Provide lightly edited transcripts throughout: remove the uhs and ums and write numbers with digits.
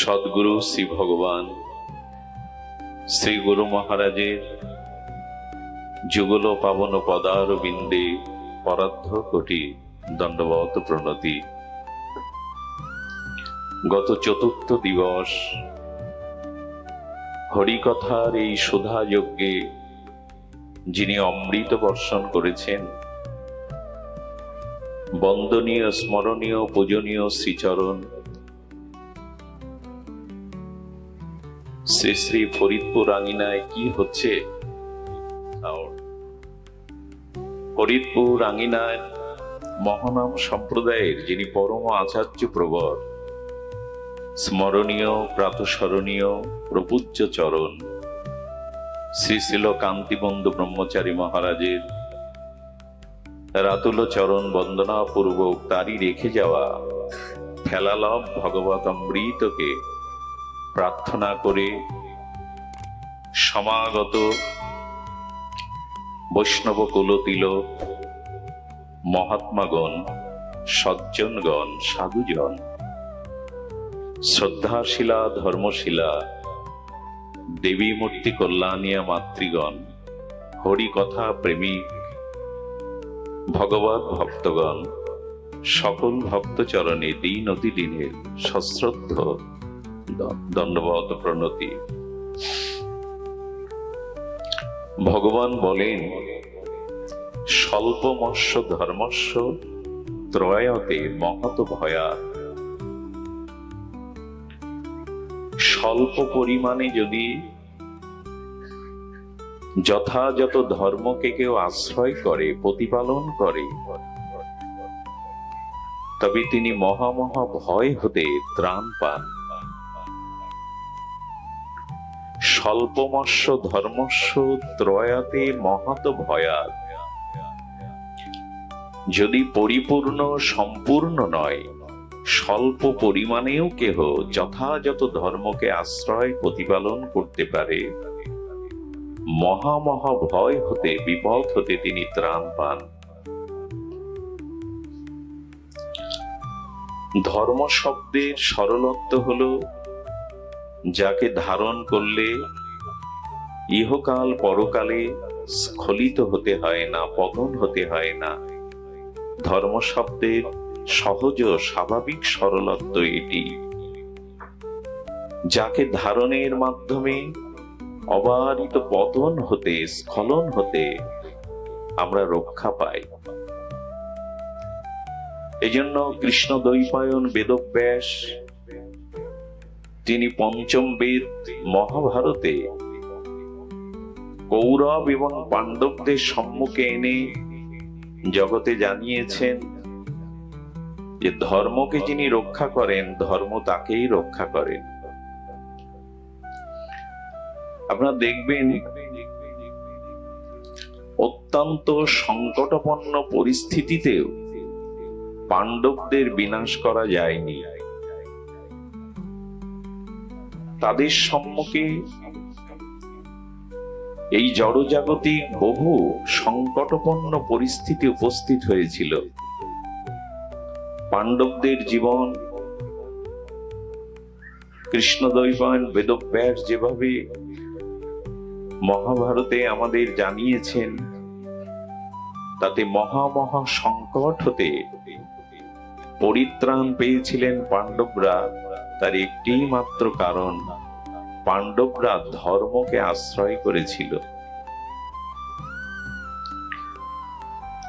সদ্গুরু শ্রী ভগবান শ্রী গুরু মহারাজের যুগল পাবন পদারবিন্দে পরার্ধ কোটি দণ্ডবত প্রণতি। গত চতুর্থ দিবস হরিকথার এই সুধা যজ্ঞে যিনি অমৃত বর্ষণ করেছেন, বন্দনীয় স্মরণীয় পূজনীয় শ্রীচরণ শ্রী শ্রী ফরিদপুর আঙিনায় কি হচ্ছে? ফরিদপুর আঙিনায় মহানাম সম্প্রদায়ের যিনি পরম আচার্য প্রবর, স্মরণীয় প্রাতঃস্মরণীয় প্রপূজ্য চরণ শ্রী শ্রীল কান্তিবন্ধু ব্রহ্মচারী মহারাজের রাতুল চরণ বন্দনা পূর্বক তারই রেখে যাওয়া ফেলালভ ভগবত অমৃতকে প্রার্থনা করে সমাগত বৈষ্ণব কুলতিলক মহাত্মাগণ, সজ্জনগণ, সাধুজন, শ্রদ্ধাশীলা ধর্মশীলা দেবী মূর্তি কল্যাণিয়া মাতৃগণ, হরিকথা প্রেমিক ভগবত ভক্তগণ, সকল ভক্তচরণে দিন অতি দিনের সশ্রদ্ধ দণ্ডবত প্রণতি। ভগবান বলেন, স্বল্পমস্য ধর্মস্য ত্রয়তে মহৎ ভয়া। স্বল্প পরিমাণে যদি যথাযথ ধর্মকে কেউ আশ্রয় করে, প্রতিপালন করে, তবে তিনি মহামহা ভয় হতে ত্রাণ পান। স্বল্পমস্য ধর্মস্য ত্রয়াতে মহৎ ভয়া। যদি পরিপূর্ণ সম্পূর্ণ নয়, স্বল্প পরিমাণেও কেহ যথাযথ ধর্মকে আশ্রয় প্রতিপালন করতে পারে, মহামহা ভয় হতে, বিপদ হতে তিনি ত্রাণ পান। ধর্ম শব্দের সরলত্ব হলো যাকে ধারণ করলে ইহকাল পরকালে স্খলিত হতে হয় না, পতন হতে হয় না। ধর্ম শব্দের সহজ স্বাভাবিক সরলত্ব এটি, যাকে ধারণের মাধ্যমে অবারিত পতন হতে, স্খলন হতে আমরা রক্ষা পাই। এজন্য কৃষ্ণ দ্বৈপায়ন বেদব্যাস তিনি পঞ্চম বেদ মহাভারতে কৌরব এবং পাণ্ডবদের সম্মুখে এনে জগতে জানিয়েছেন যে ধর্মকে যিনি রক্ষা করেন, ধর্ম তাকেই রক্ষা করেন। আপনারা দেখবেন অত্যন্ত সংকটাপন্ন পরিস্থিতিতেও পাণ্ডবদের বিনাশ করা যায়নি। তাদের সম্মুখে এই জড়জাগতিক বহু সংকটপন্ন পরিস্থিতি উপস্থিত হয়েছিল। পাণ্ডবদের জীবন কৃষ্ণ দ্বৈপায়ন বেদব্যাস যেভাবে মহাভারতে আমাদের জানিয়েছেন, তাতে মহামহা সংকট হতে পরিত্রাণ পেয়েছিলেন পাণ্ডবরা। তার একটি মাত্র কারণ, পাণ্ডবরা ধর্মকে আশ্রয় করেছিল।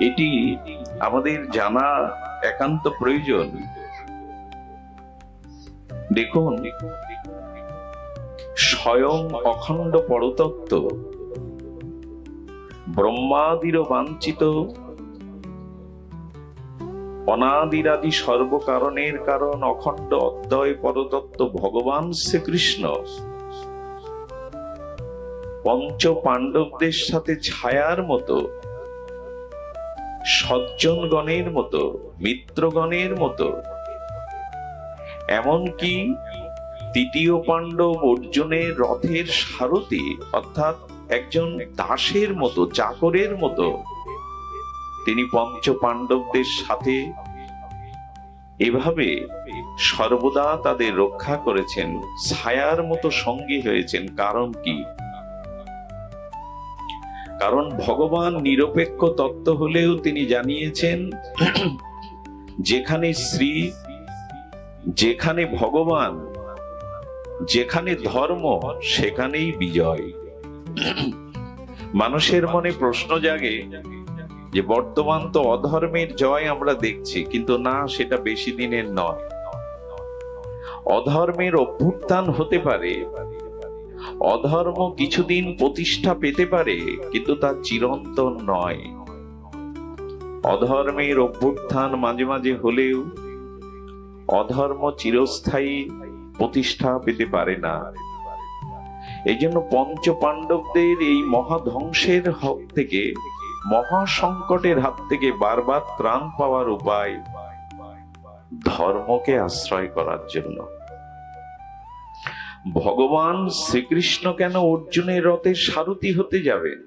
এটি আমাদের জানা একান্ত প্রয়োজন। দেখুন, স্বয়ং অখণ্ড পরতত্ত্ব ব্রহ্মাদির বাঞ্ছিত অনাদিরাদি সর্বকারণের কারণ অখণ্ড অদ্বয় পরতত্ত্ব ভগবান শ্রীকৃষ্ণ পঞ্চ পাণ্ডবদের সাথে ছায়ার মতো, সজ্জনগণের মতো, মিত্রগণের মতো, এমনকি তৃতীয় পাণ্ডব অর্জুনের রথের সারথি অর্থাৎ একজন দাসের মতো, চাকরের মতো তিনি পঞ্চ পাণ্ডবদের সাথে এভাবে সর্বদা তাদের রক্ষা করেছেন, ছায়ার মতো সঙ্গী হয়েছেন। কারণ কি? কারণ ভগবান নিরপেক্ষ তত্ত্ব হলেও তিনি জানিয়েছেন যেখানে শ্রী, যেখানে ভগবান, যেখানে ধর্ম, সেখানেই বিজয়। মানুষের মনে প্রশ্ন জাগে যে বর্তমান তো অধর্মের জয় আমরা দেখছি, কিন্তু না, সেটা বেশি দিনের নয়। অধর্মের অভ্যুত্থান হতে পারে, অধর্ম কিছুদিন প্রতিষ্ঠা পেতে পারে, কিন্তু তা চিরন্তন নয়। অধর্মের অভ্যুত্থান মাঝে মাঝে হলেও অধর্ম চিরস্থায়ী প্রতিষ্ঠা পেতে পারে না। এই জন্য পঞ্চ পাণ্ডবদের এই মহাধ্বংসের হাত থেকে, মহাসংকটের হাত থেকে বারবার ত্রাণ পাওয়ার উপায় ধর্মকে আশ্রয় করার জন্য। ভগবান শ্রীকৃষ্ণ কেন অর্জুনের রথের সারথি হতে যাবেন?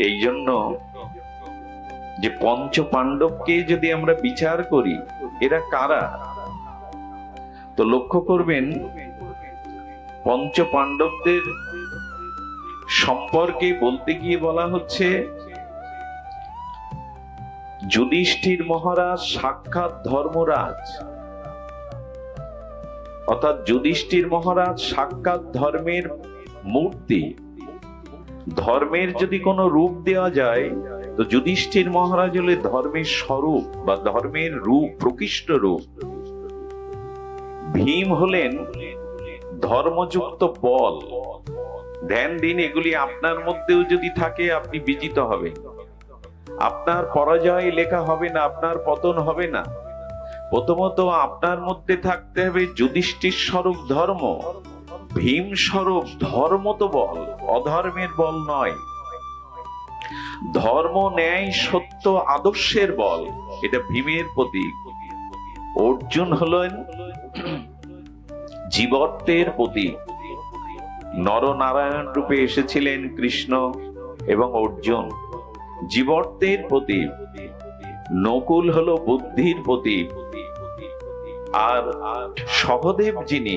এই জন্য যে পঞ্চ পাণ্ডবকে যদি আমরা বিচার করি, এরা কারা, তো লক্ষ্য করবেন পঞ্চ পাণ্ডবদের সম্পর্কে বলতে গিয়ে বলা হচ্ছে, যুধিষ্ঠির মহারাজ সাক্ষাৎ ধর্মরাজ, অর্থাৎ যুধিষ্ঠির মহারাজ সাক্ষাৎ ধর্মের মূর্তি। ধর্মের যদি কোনো রূপ দেওয়া যায়, তো যুধিষ্ঠির মহারাজ হলে ধর্মের স্বরূপ বা ধর্মের রূপ, প্রকৃষ্ট রূপ। ভীম হলেন ধর্মযুক্ত বল। ধ্যান দিন, এগুলি আপনার মধ্যেও যদি থাকে আপনি বিজিত হবেন। আপনার পরাজয় লেখা হবে না, আপনার পতন হবে না। প্রথমত আপনার মধ্যে থাকতে হবে যুধিষ্ঠির স্বরূপ ধর্ম, ভীম স্বরূপ ধর্ম। তো বল, অধর্মের বল নয়। ধর্ম, ন্যায়, সত্য, আদর্শের বল, এটা ভীমের প্রতীক। অর্জুন হলেন জীবত্বের প্রতীক। নরনারায়ণ রূপে এসেছিলেন কৃষ্ণ এবং অর্জুন, জীবত্বের প্রতীক। নকুল হলো বুদ্ধির প্রতীক। আর সহদেব যিনি,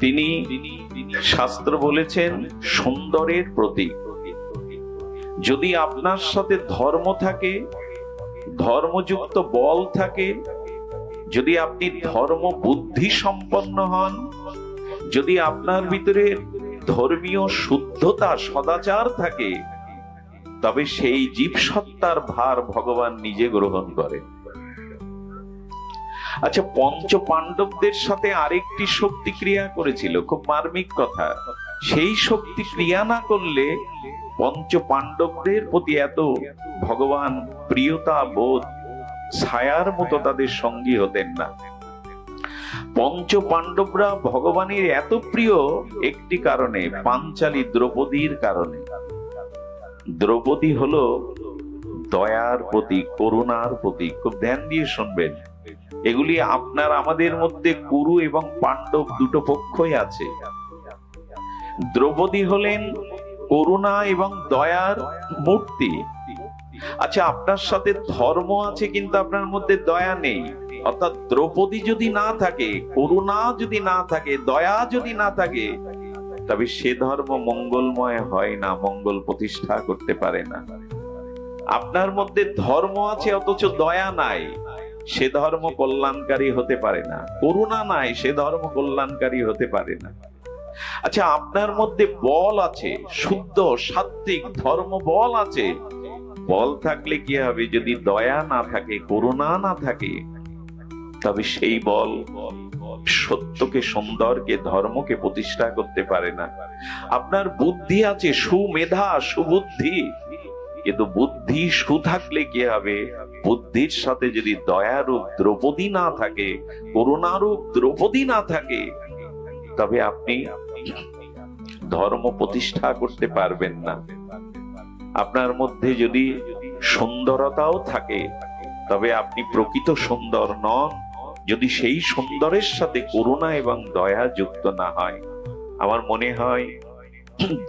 তিনি শাস্ত্র বলেছেন সুন্দরের প্রতীক। যদি আপনার সাথে ধর্ম থাকে, ধর্মযুক্ত বল থাকে, যদি আপনি ধর্ম বুদ্ধি সম্পন্ন হন, যদি আপনার ভিতরে ধর্মীয় শুদ্ধতা, সদাচার থাকে, তবে সেই জীবসত্তার ভার ভগবান নিজে গ্রহণ করেন। আচ্ছা, পঞ্চ পাণ্ডবদের সাথে আরেকটি শক্তি ক্রিয়া করেছিল, খুব মার্মিক কথা। সেই শক্তি ক্রিয়া না করলে পঞ্চ পাণ্ডবদের প্রতি এত ভগবান প্রিয়তা বোধ, ছায়ার মতো তাদের সঙ্গী হতেন না। পঞ্চ পাণ্ডবরা ভগবানের এত প্রিয় একটি কারণে, পাঞ্চালী দ্রৌপদীর কারণে। দ্রৌপদী হলো দয়ার প্রতীক, করুণার প্রতীক। খুব ধ্যান দিয়ে শুনবেন, এগুলি আপনার আমাদের মধ্যে কুরু এবং পাণ্ডব দুটো পক্ষই আছে। দ্রৌপদী হলেন করুণা এবং দয়ার মূর্তি। আচ্ছা, আপনার সাথে ধর্ম আছে কিন্তু আপনার মধ্যে দয়া নেই, অর্থাৎ দ্রৌপদী যদি না থাকে, করুণা যদি না থাকে, দয়া যদি না থাকে, তবে সে ধর্ম মঙ্গলময় হয় না, মঙ্গল প্রতিষ্ঠা করতে পারে না। আপনার মধ্যে ধর্ম আছে অথচ দয়া নাই, সে ধর্ম কল্যাণকারী হতে পারে না। করুণা নাই, সে ধর্ম কল্যাণকারী হতে পারে না। আচ্ছা, আপনার মধ্যে বল আছে, শুদ্ধ সাত্বিক ধর্ম বল আছে। বল থাকলে কি হবে? যদি দয়া না থাকে, করুণা না থাকে, তবে সেই বল সত্যকে, সুন্দরকে, ধর্মকে প্রতিষ্ঠা করতে পারে না। আপনার বুদ্ধি আছে, সুমেধা, সুবুদ্ধি, কিন্তু বুদ্ধি সু থাকলে কি হবে? বুদ্ধির সাথে যদি দয়ারূপ দ্রৌপদী না থাকে, করুণারূপ দ্রৌপদী না থাকে, তবে আপনি ধর্ম প্রতিষ্ঠা করতে পারবেন না। আপনার মধ্যে যদি সুন্দরতাও থাকে, তবে আপনি প্রকৃত সুন্দর নন, যদি সেই সুন্দরের সাথে করুণা এবং দয়া যুক্ত না হয়। আমার মনে হয়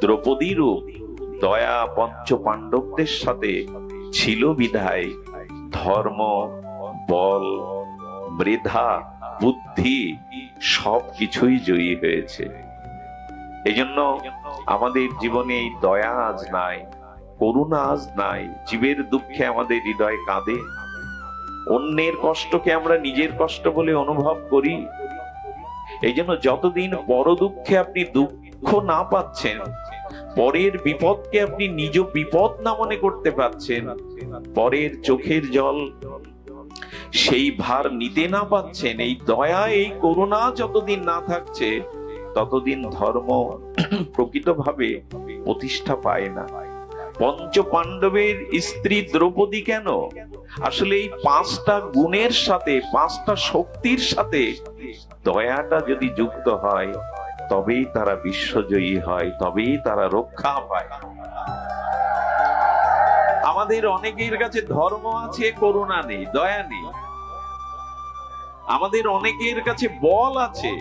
দ্রৌপদীরূপ দয়া পঞ্চ পাণ্ডবদের সাথে ছিল বিধায় ধর্ম, বল, মেধা, বুদ্ধি সবকিছুই জয়ী হয়েছে। এই জন্য আমাদের জীবনে এই দয়া আজ নাই, করুণা আজ নাই। জীবের দুঃখে আমাদের হৃদয় কাঁদে, অন্যের কষ্টকে আমরা নিজের কষ্ট বলে অনুভব করি। এই জন্য যতদিন পর দুঃখে আপনি দুঃখ না পাচ্ছেন, পরের বিপদকে আপনি নিজ বিপদ না মনে করতে পারছেন, পরের চোখের জল সেই ভার নিতে না পাচ্ছেন, এই দয়া এই করুণা যতদিন না থাকছে, ততদিন ধর্ম প্রকৃতভাবে প্রতিষ্ঠা পায় না। পঞ্চ পাণ্ডবের স্ত্রী দ্রৌপদী কেন? আসলে এই পাঁচটা গুণের সাথে, পাঁচটা শক্তির সাথে দয়াটা যদি যুক্ত হয়, তবেই তারা বিশ্বজয়ী হয়, তবেই তারা রক্ষা পায়। আমাদের অনেকের কাছে ধর্ম আছে, করুণা নেই, দয়া নেই। আমাদের অনেকের কাছে বল আছে,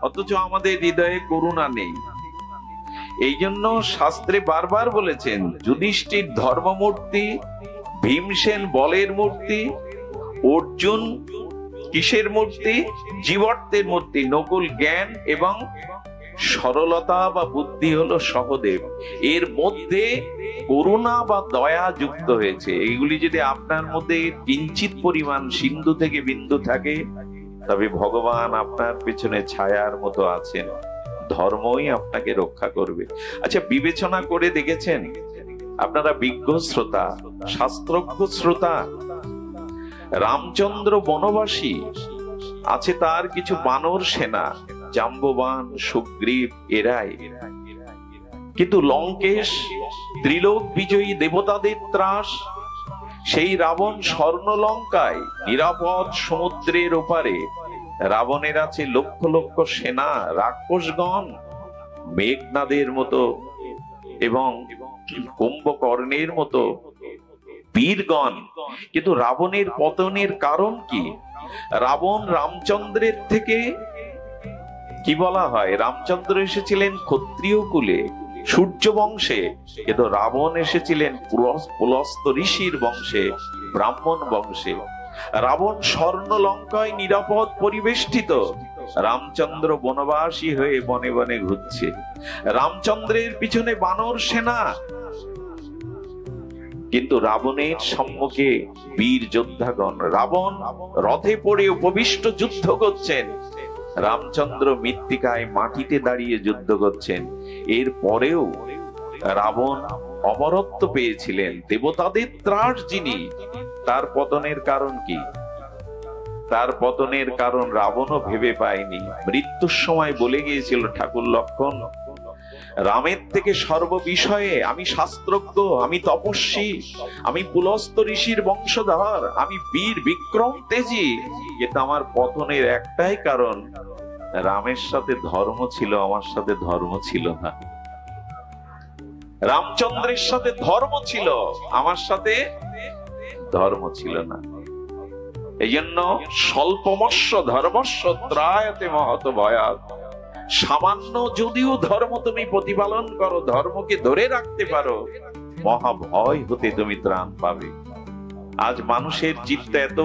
অথচ আমাদের হৃদয়ে করুণা নেই। এই জন্য শাস্ত্রে বারবার বলেছেন, যুধিষ্ঠির ধর্মমূর্তি, ভীমসেন বলের মূর্তি, অর্জুন কিসের মূর্তি? জীবত্বের মূর্তি। নকুল জ্ঞান এবং সরলতা বা বুদ্ধি হলো সহদেব। এর মধ্যে করুণা বা দয়া যুক্ত হয়েছে। এইগুলি যদি আপনার মধ্যে কিঞ্চিত পরিমাণ সিন্ধু থেকে বিন্দু থাকে, তবে ভগবান আপনার পেছনে ছায়ার মতো আছেন, ধর্মই আপনাকে রক্ষা করবে। আচ্ছা, বিবেচনা করে দেখেছেন? আপনারা বিজ্ঞ শ্রোতা, শাস্ত্রজ্ঞ শ্রোতা। রামচন্দ্র বনবাসী, আছে তার কিছু বানর সেনা, জাম্ববান, সুগ্রীব, এরাই। কিন্তু লঙ্কেশ, ত্রিলোক বিজয়ী দেবতাদের ত্রাস, সেই রাবণ স্বর্ণ লঙ্কায় নিরাপদ সমুদ্রের ওপারে। রাবণের আছে লক্ষ লক্ষ সেনা, রাক্ষসগণ, মেঘনাদের মতো এবং কুম্ভকর্ণের মতো বীরগণ। কিন্তু রাবণের পতনের কারণ কি? রাবণ রামচন্দ্রের থেকে, কি বলা হয়, রামচন্দ্র এসেছিলেন ক্ষত্রিয় কুলে, সূর্য বংশে, কিন্তু রাবণ এসেছিলেন পুলস্ত ঋষির বংশে, ব্রাহ্মণ বংশে। রাবণ স্বর্ণ লঙ্কায় নিরাপদ পরিবেষ্টিত, রামচন্দ্র বনবাসী হয়ে বনে বনে ঘুরছে। রামচন্দ্রের পিছনে বানর সেনা, কিন্তু রাবণের সম্মুখে বীর যোদ্ধাগণ। রাবণ রথে পড়ে উপবিষ্ট যুদ্ধ করছেন, রামচন্দ্র মৃত্তিকায় মাটিতে দাঁড়িয়ে যুদ্ধ করছেন। এর পরেও রাবণ অমরত্ব পেয়েছিলেন, দেবতাদের ত্রাস যিনি। তার পতনের কারণ কি? তার পতনের কারণ রাবণও ভেবে পায়নি। মৃত্যুর সময় বলে গিয়েছিল ঠাকুর লক্ষণ, রামের থেকে সর্ব বিষয়ে আমি শাস্ত্রজ্ঞ, আমি তপস্বী, আমি পুলস্ত ঋষির বংশধর, আমি বীর বিক্রম তেজী। কিন্তু আমার পতনের একটাই কারণ, রামের সাথে ধর্ম ছিল, আমার সাথে ধর্ম ছিল না। রামচন্দ্রের সাথে ধর্ম ছিল, আমার সাথে ধর্ম ছিল না। এই জন্য স্বল্পমস্য ধর্মস্য ত্রায়তে মহত ভয়াৎ। সামান্য যদিও ধর্ম তুমি প্রতিপালন করো, ধর্মকে ধরে রাখতে পারো, মহাভয় হতে তুমি ত্রাণ পাবে। আজ মানুষের চিত্তে এত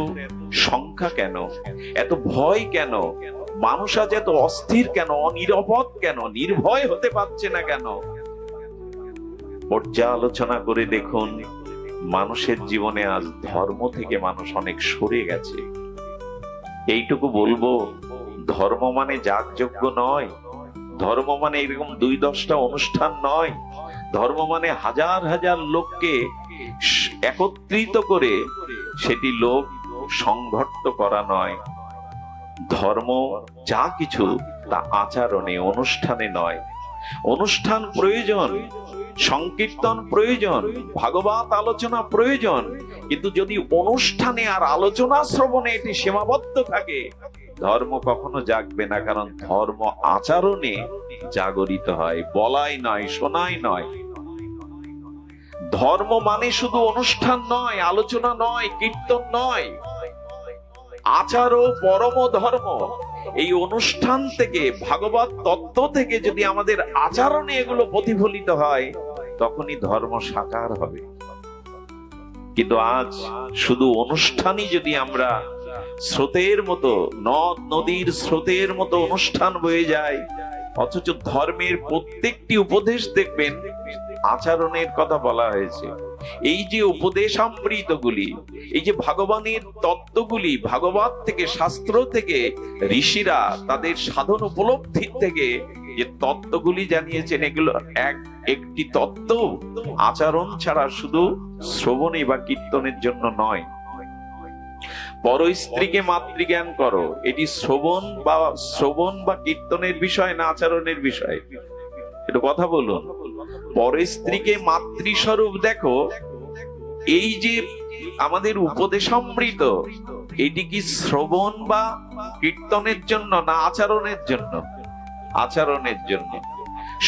সংখ্যা কেন? এত ভয় কেন? মানুষ আজ এত অস্থির কেন? অনিরাপদ কেন? নির্ভয় হতে পারছে না কেন? পর্যালোচনা করে দেখুন, মানুষের জীবনে আজ ধর্ম থেকে মানুষ অনেক সরে গেছে। এইটুকু বলবো, ধর্ম মানে যাগযজ্ঞ নয়, ধর্ম মানে এরকম ২-১০টা অনুষ্ঠান নয়, ধর্ম মানে হাজার হাজার লোককে একত্রিত করে সেটি লোক সংঘট্ট করা নয়। ধর্ম যা কিছু তা আচরণে, অনুষ্ঠানে নয়। অনুষ্ঠান প্রয়োজন, সংকীর্তন প্রয়োজন, ভাগবত আলোচনা প্রয়োজন, কিন্তু যদি অনুষ্ঠানে আর আলোচনা শ্রবণে এটি সীমাবদ্ধ থাকে, ধর্ম কখনো জাগবে না। কারণ ধর্ম আচরণে জাগরিত হয়, বলাই নয়, শোনাই নয়। ধর্ম মানে শুধু অনুষ্ঠান নয়, আলোচনা নয়, কীর্তন নয়, আচার ও পরম ধর্ম। এই অনুষ্ঠান থেকে, ভাগবত তত্ত্ব থেকে যদি আমাদের আচরণে এগুলো প্রতিফলিত হয়, তখনই ধর্ম সাকার হবে। কিন্তু আজ শুধু অনুষ্ঠানই যদি আমরা স্রোতের মতো, নদ নদীর স্রোতের মতো অনুষ্ঠান বয়ে যায়, অথচ ধর্মের প্রত্যেকটি উপদেশ দেখবেন আচরণের কথা বলা হয়েছে। এই যে উপদেশামৃতগুলি, এই যে ভগবানের তত্ত্বগুলি, ভাগবত থেকে, শাস্ত্র থেকে, ঋষিরা তাদের সাধন উপলব্ধির থেকে যে তত্ত্বগুলি জানিয়েছেন, এগুলো একটি তত্ত্ব আচরণ ছাড়া শুধু শ্রবণে বা কীর্তনের জন্য নয়। পর স্ত্রীকে মাতৃজ্ঞান করো, এটি শ্রবণ বা কীর্তনের বিষয় না আচরণের বিষয়? একটু কথা বলুন। পর স্ত্রীকে মাতৃস্বরূপ দেখো, এই যে আমাদের উপদেশামৃত, এটি কি শ্রবণ বা কীর্তনের জন্য না আচরণের জন্য? আচরণের জন্য।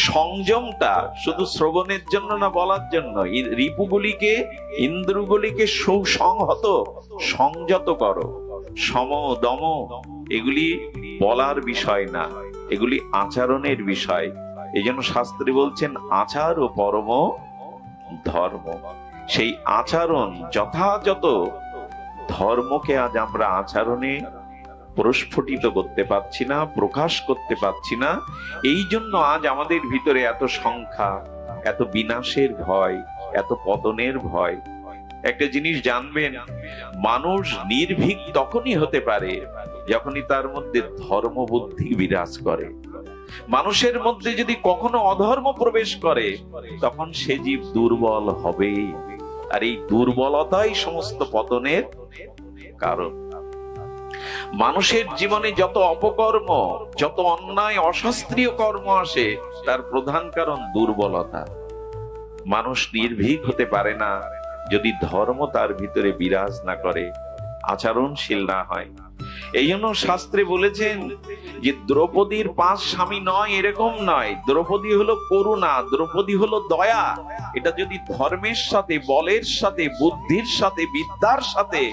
সংযমটা শুধু শ্রবণের জন্য না বলার জন্য? রিপুগুলিকে, ইন্দ্রগুলিকে সুসংহত, সংযত করো। সম দম এগুলি বলার বিষয় না, এগুলি আচরণের বিষয়। এই জন্য শাস্ত্রী বলছেন আচার ও পরম ধর্ম। সেই আচরণ, যথাযথ ধর্মকে আজ আমরা আচরণে প্রস্ফুটিত করতে পারছি না, প্রকাশ করতে পারছি না। এই জন্য আজ আমাদের ভিতরে এত সংখ্যা, এত বিনাশের ভয়, এত পতনের ভয়। একটা জিনিস জানবেন, মানুষ নির্ভীক তখনই হতে পারে যখনই তার মধ্যে ধর্ম বুদ্ধি বিরাজ করে। মানুষের মধ্যে যদি কখনো অধর্ম প্রবেশ করে, তখন সে জীব দুর্বল হবেই। আর এই দুর্বলতাই সমস্ত পতনের কারণ। মানুষের জীবনে যত অপকর্ম, যত অন্যায় অশাস্ত্রীয় কর্ম আসে, তার প্রধান কারণ দুর্বলতা। মানুষ নির্ভীক হতে পারে না যদি ধর্ম তার ভিতরে বিরাজ না করে, আচরণশীল না হয়। এই জন্য শাস্ত্রে বলেছেন যে দ্রৌপদীর 5 স্বামী নয়, এরকম নয়। দ্রৌপদী হলো করুণা, দ্রৌপদী হলো দয়া। এটা যদি ধর্মের সাথে, বলের সাথে, বুদ্ধির সাথে, বিদ্যার সাথে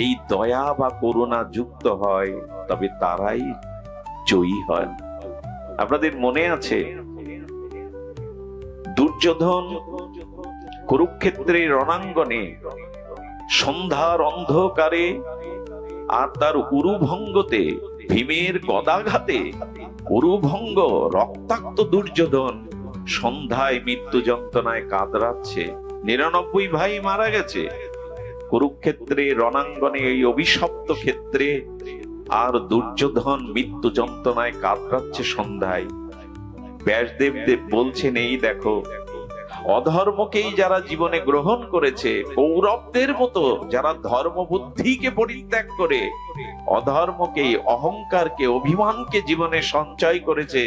এই দয়া বা করুণা যুক্ত হয়, তবে তারাই জয়ী হয়। আপনাদের মনে আছে দুর্যোধন কুরুক্ষেত্রের রণাঙ্গনে সন্ধ্যার অন্ধকারে আর তার উরুভঙ্গতে, ভীমের গদাঘাতে উরুভঙ্গ, রক্তাক্ত দুর্যোধন সন্ধ্যায় মৃত্যু যন্ত্রণায় কাতরাচ্ছে। 99 ভাই মারা গেছে কুরুক্ষেত্রে রণাঙ্গনে, এই অভিশপ্ত ক্ষেত্রে। আর দুর্যোধন মৃত্যু যন্ত্রণায় কাতরাচ্ছে সন্ধ্যায়। ব্যাসদেব বলছেন, এই দেখো, অধর্মকেই যারা জীবনে গ্রহণ করেছে, কৌরবদের মতো যারা ধর্ম বুদ্ধিকে পরিত্যাগ করে অধর্মকেই, অহংকারকে, অভিমানকে জীবনে সঞ্চয় করেছে,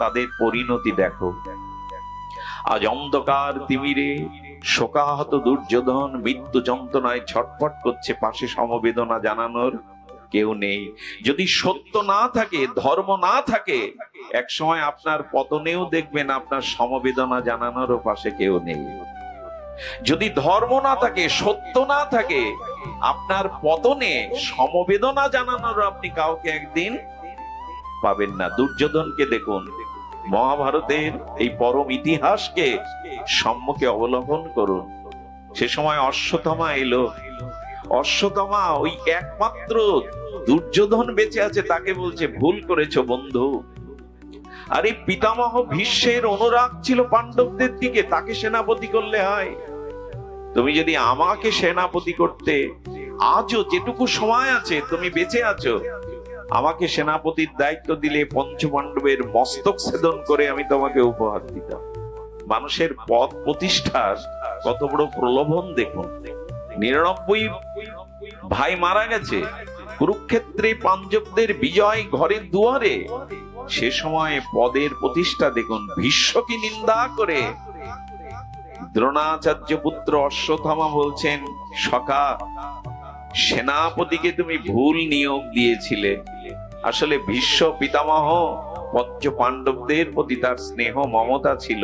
তাদের পরিণতি দেখো। আজ অন্ধকার তিমিরে শোকাহত দুর্যোধন মৃত্যু যন্ত্রণায় ছটফট করছে, পাশে সমবেদনা জানানোর কেউ নেই। যদি সত্য না থাকে, ধর্ম না থাকে, এক সময় আপনার পতনেও দেখবেন আপনার সমবেদনা জানানোরও পাশে কেউ নেই। যদি ধর্ম না থাকে, সত্য না থাকে, আপনার পতনে সমবেদনা জানানোর আপনি কাউকে একদিন পাবেন না। দুর্যোধনকে দেখুন, মহাভারতের এই পরম ইতিহাসকে সম্মুখে অবলম্বন করুন। সে সময় অশ্বত্থামা এলো। অশ্বত্থামা ওই একমাত্র দুর্যোধন বেঁচে আছে, তাকে বলছে, ভুল করেছো বন্ধু। আরে পিতামহ ভীষ্মের অনুরাগ ছিল পাণ্ডবদের দিকে, তাকে সেনাপতি করলে হয়। তুমি যদি আমাকে সেনাপতি করতে, আজও যেটুকু সময় আছে তুমি বেঁচে আছো, আমাকে সেনাপতির দায়িত্ব দিলে পঞ্চপাণ্ডবের মস্তক ছেদন করে আমি তোমাকে উপহার দিতাম। মানুষের পদ প্রতিষ্ঠার কত বড় প্রলোভন দেখুন। 99 ভাই মারা গেছে কুরুক্ষেত্রে, পাঞ্চবদের বিজয় ঘরের দুয়ারে। সে সময় পদের প্রতিষ্ঠা দেখুন। ভীষ্মকে নিন্দা করে দ্রোণাচার্য পুত্র অশ্বত্থামা বলছেন, সখা, সেনাপতিকে তুমি ভুল নিয়োগ দিয়েছিলে। আসলে ভীষ্ম পিতামহ পঞ্চ পাণ্ডবদের প্রতি তার স্নেহ মমতা ছিল,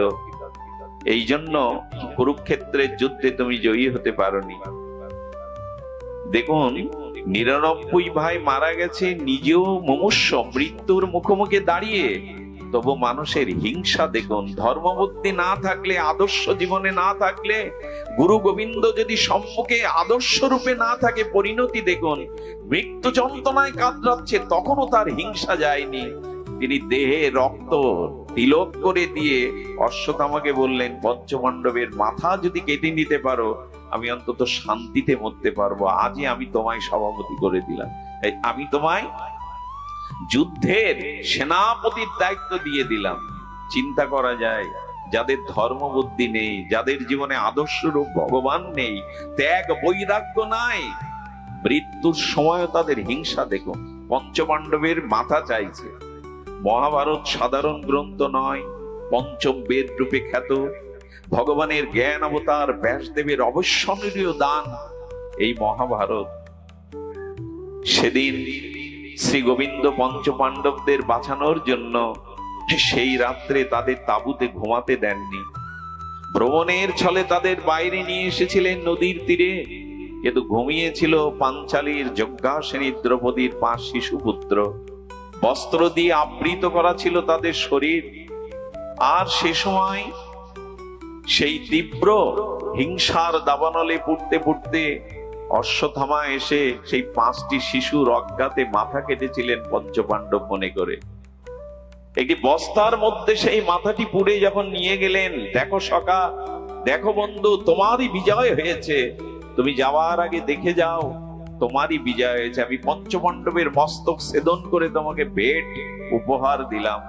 এই জন্য কুরুক্ষেত্রের যুদ্ধে তুমি জয়ী হতে পারোনি। দেখুন, 99 ভাই মারা গেছে, নিজেও মুমূর্ষু, মৃত্যুর মুখোমুখি দাঁড়িয়ে তবু মানুষের হিংসা দেখুন। ধর্মবুদ্ধি না থাকলে, আদর্শ জীবনে না থাকলে, গুরু গোবিন্দ যদি সম্মুখে আদর্শ রূপে না থাকে, পরিণতি দেখুন। মৃত্যু যন্ত্রণায় কাতরাচ্ছে, তখনও তার হিংসা যায়নি। তিনি দেহে রক্ত তিলক করে দিয়ে অশ্বত্থামাকে বললেন, পঞ্চপাণ্ডবের মাথা যদি কেটে নিতে পারো, আমি অন্তত শান্তিতে মরতে পারবো। আজই আমি তোমায় সভাপতি করে দিলাম, আমি তোমায় যুদ্ধের সেনাপতির দায়িত্ব দিয়ে দিলাম। চিন্তা করা যায়, যাদের ধর্মবুদ্ধি নেই, যাদের জীবনে আদর্শ রূপ ভগবান নেই, ত্যাগ বৈরাগ্য নাই, মৃত্যুর সময়ও তাদের হিংসা দেখুন। পঞ্চপাণ্ডবের মাথা চাইছে। মহাভারত সাধারণ গ্রন্থ নয়, পঞ্চম বেদ রূপে খ্যাত। ভগবানের জ্ঞান অবতার ব্যাসদেবের অবশ্যনীয় দান এই মহাভারত। সেদিন শ্রী গোবিন্দ পঞ্চপাণ্ডবদের বাঁচানোর জন্য সেই রাত্রে তাদের তাঁবুতে ঘুমাতে দেননি। ভ্রমণের ছলে তাদের বাইরে নিয়ে এসেছিলেন নদীর তীরে, কিন্তু ঘুমিয়েছিল পাঞ্চালীর যজ্ঞাসিনী দ্রৌপদীর 5 শিশুপুত্র। বস্ত্র দিয়ে আবৃত করা ছিল তাদের শরীর। আর সে সময় সেই তীব্র হিংসার দাবানলে পুড়তে পুড়তে অশ্বত্থামা এসে সেই 5টি শিশুর অজ্ঞাতে মাথা কেটেছিলেন পঞ্চপাণ্ডব মনে করে। একটি বস্তার মধ্যে সেই মাথাটি পুড়ে যখন নিয়ে গেলেন, দেখো সখা, দেখো বন্ধু, তোমারই বিজয় হয়েছে, তুমি যাওয়ার আগে দেখে যাও, তোমারই বিজয় হয়েছে। আমি পঞ্চপাণ্ডবের মস্তক ছেদন করে তোমাকে ভেট উপহার দিলাম।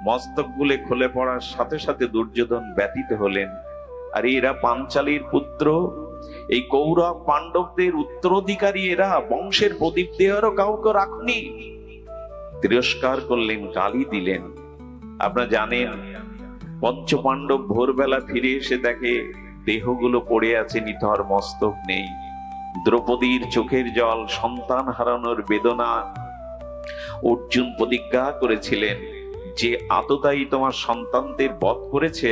মস্তক গুলে খুলে পড়ার সাথে সাথে দুর্যোধন ব্যথিত হলেন। আর এরা পাঞ্চালীর পুত্র, এই কৌরব পাণ্ডবদের উত্তরাধিকারী, এরা বংশের প্রদীপ দেওয়ারও কাউকে রাখনি। তিরস্কার করলেন, গালি দিলেন। আপনারা জানেন, পঞ্চপাণ্ডব ভোরবেলা ফিরে এসে দেখে দেহগুলো পড়ে আছে, নিথর, মস্তক নেই। দ্রৌপদীর চোখের জল, সন্তান হারানোর বেদনা। অর্জুন প্রতিজ্ঞা করেছিলেন, যে আততায়ী তোমার সন্তানদের বধ করেছে,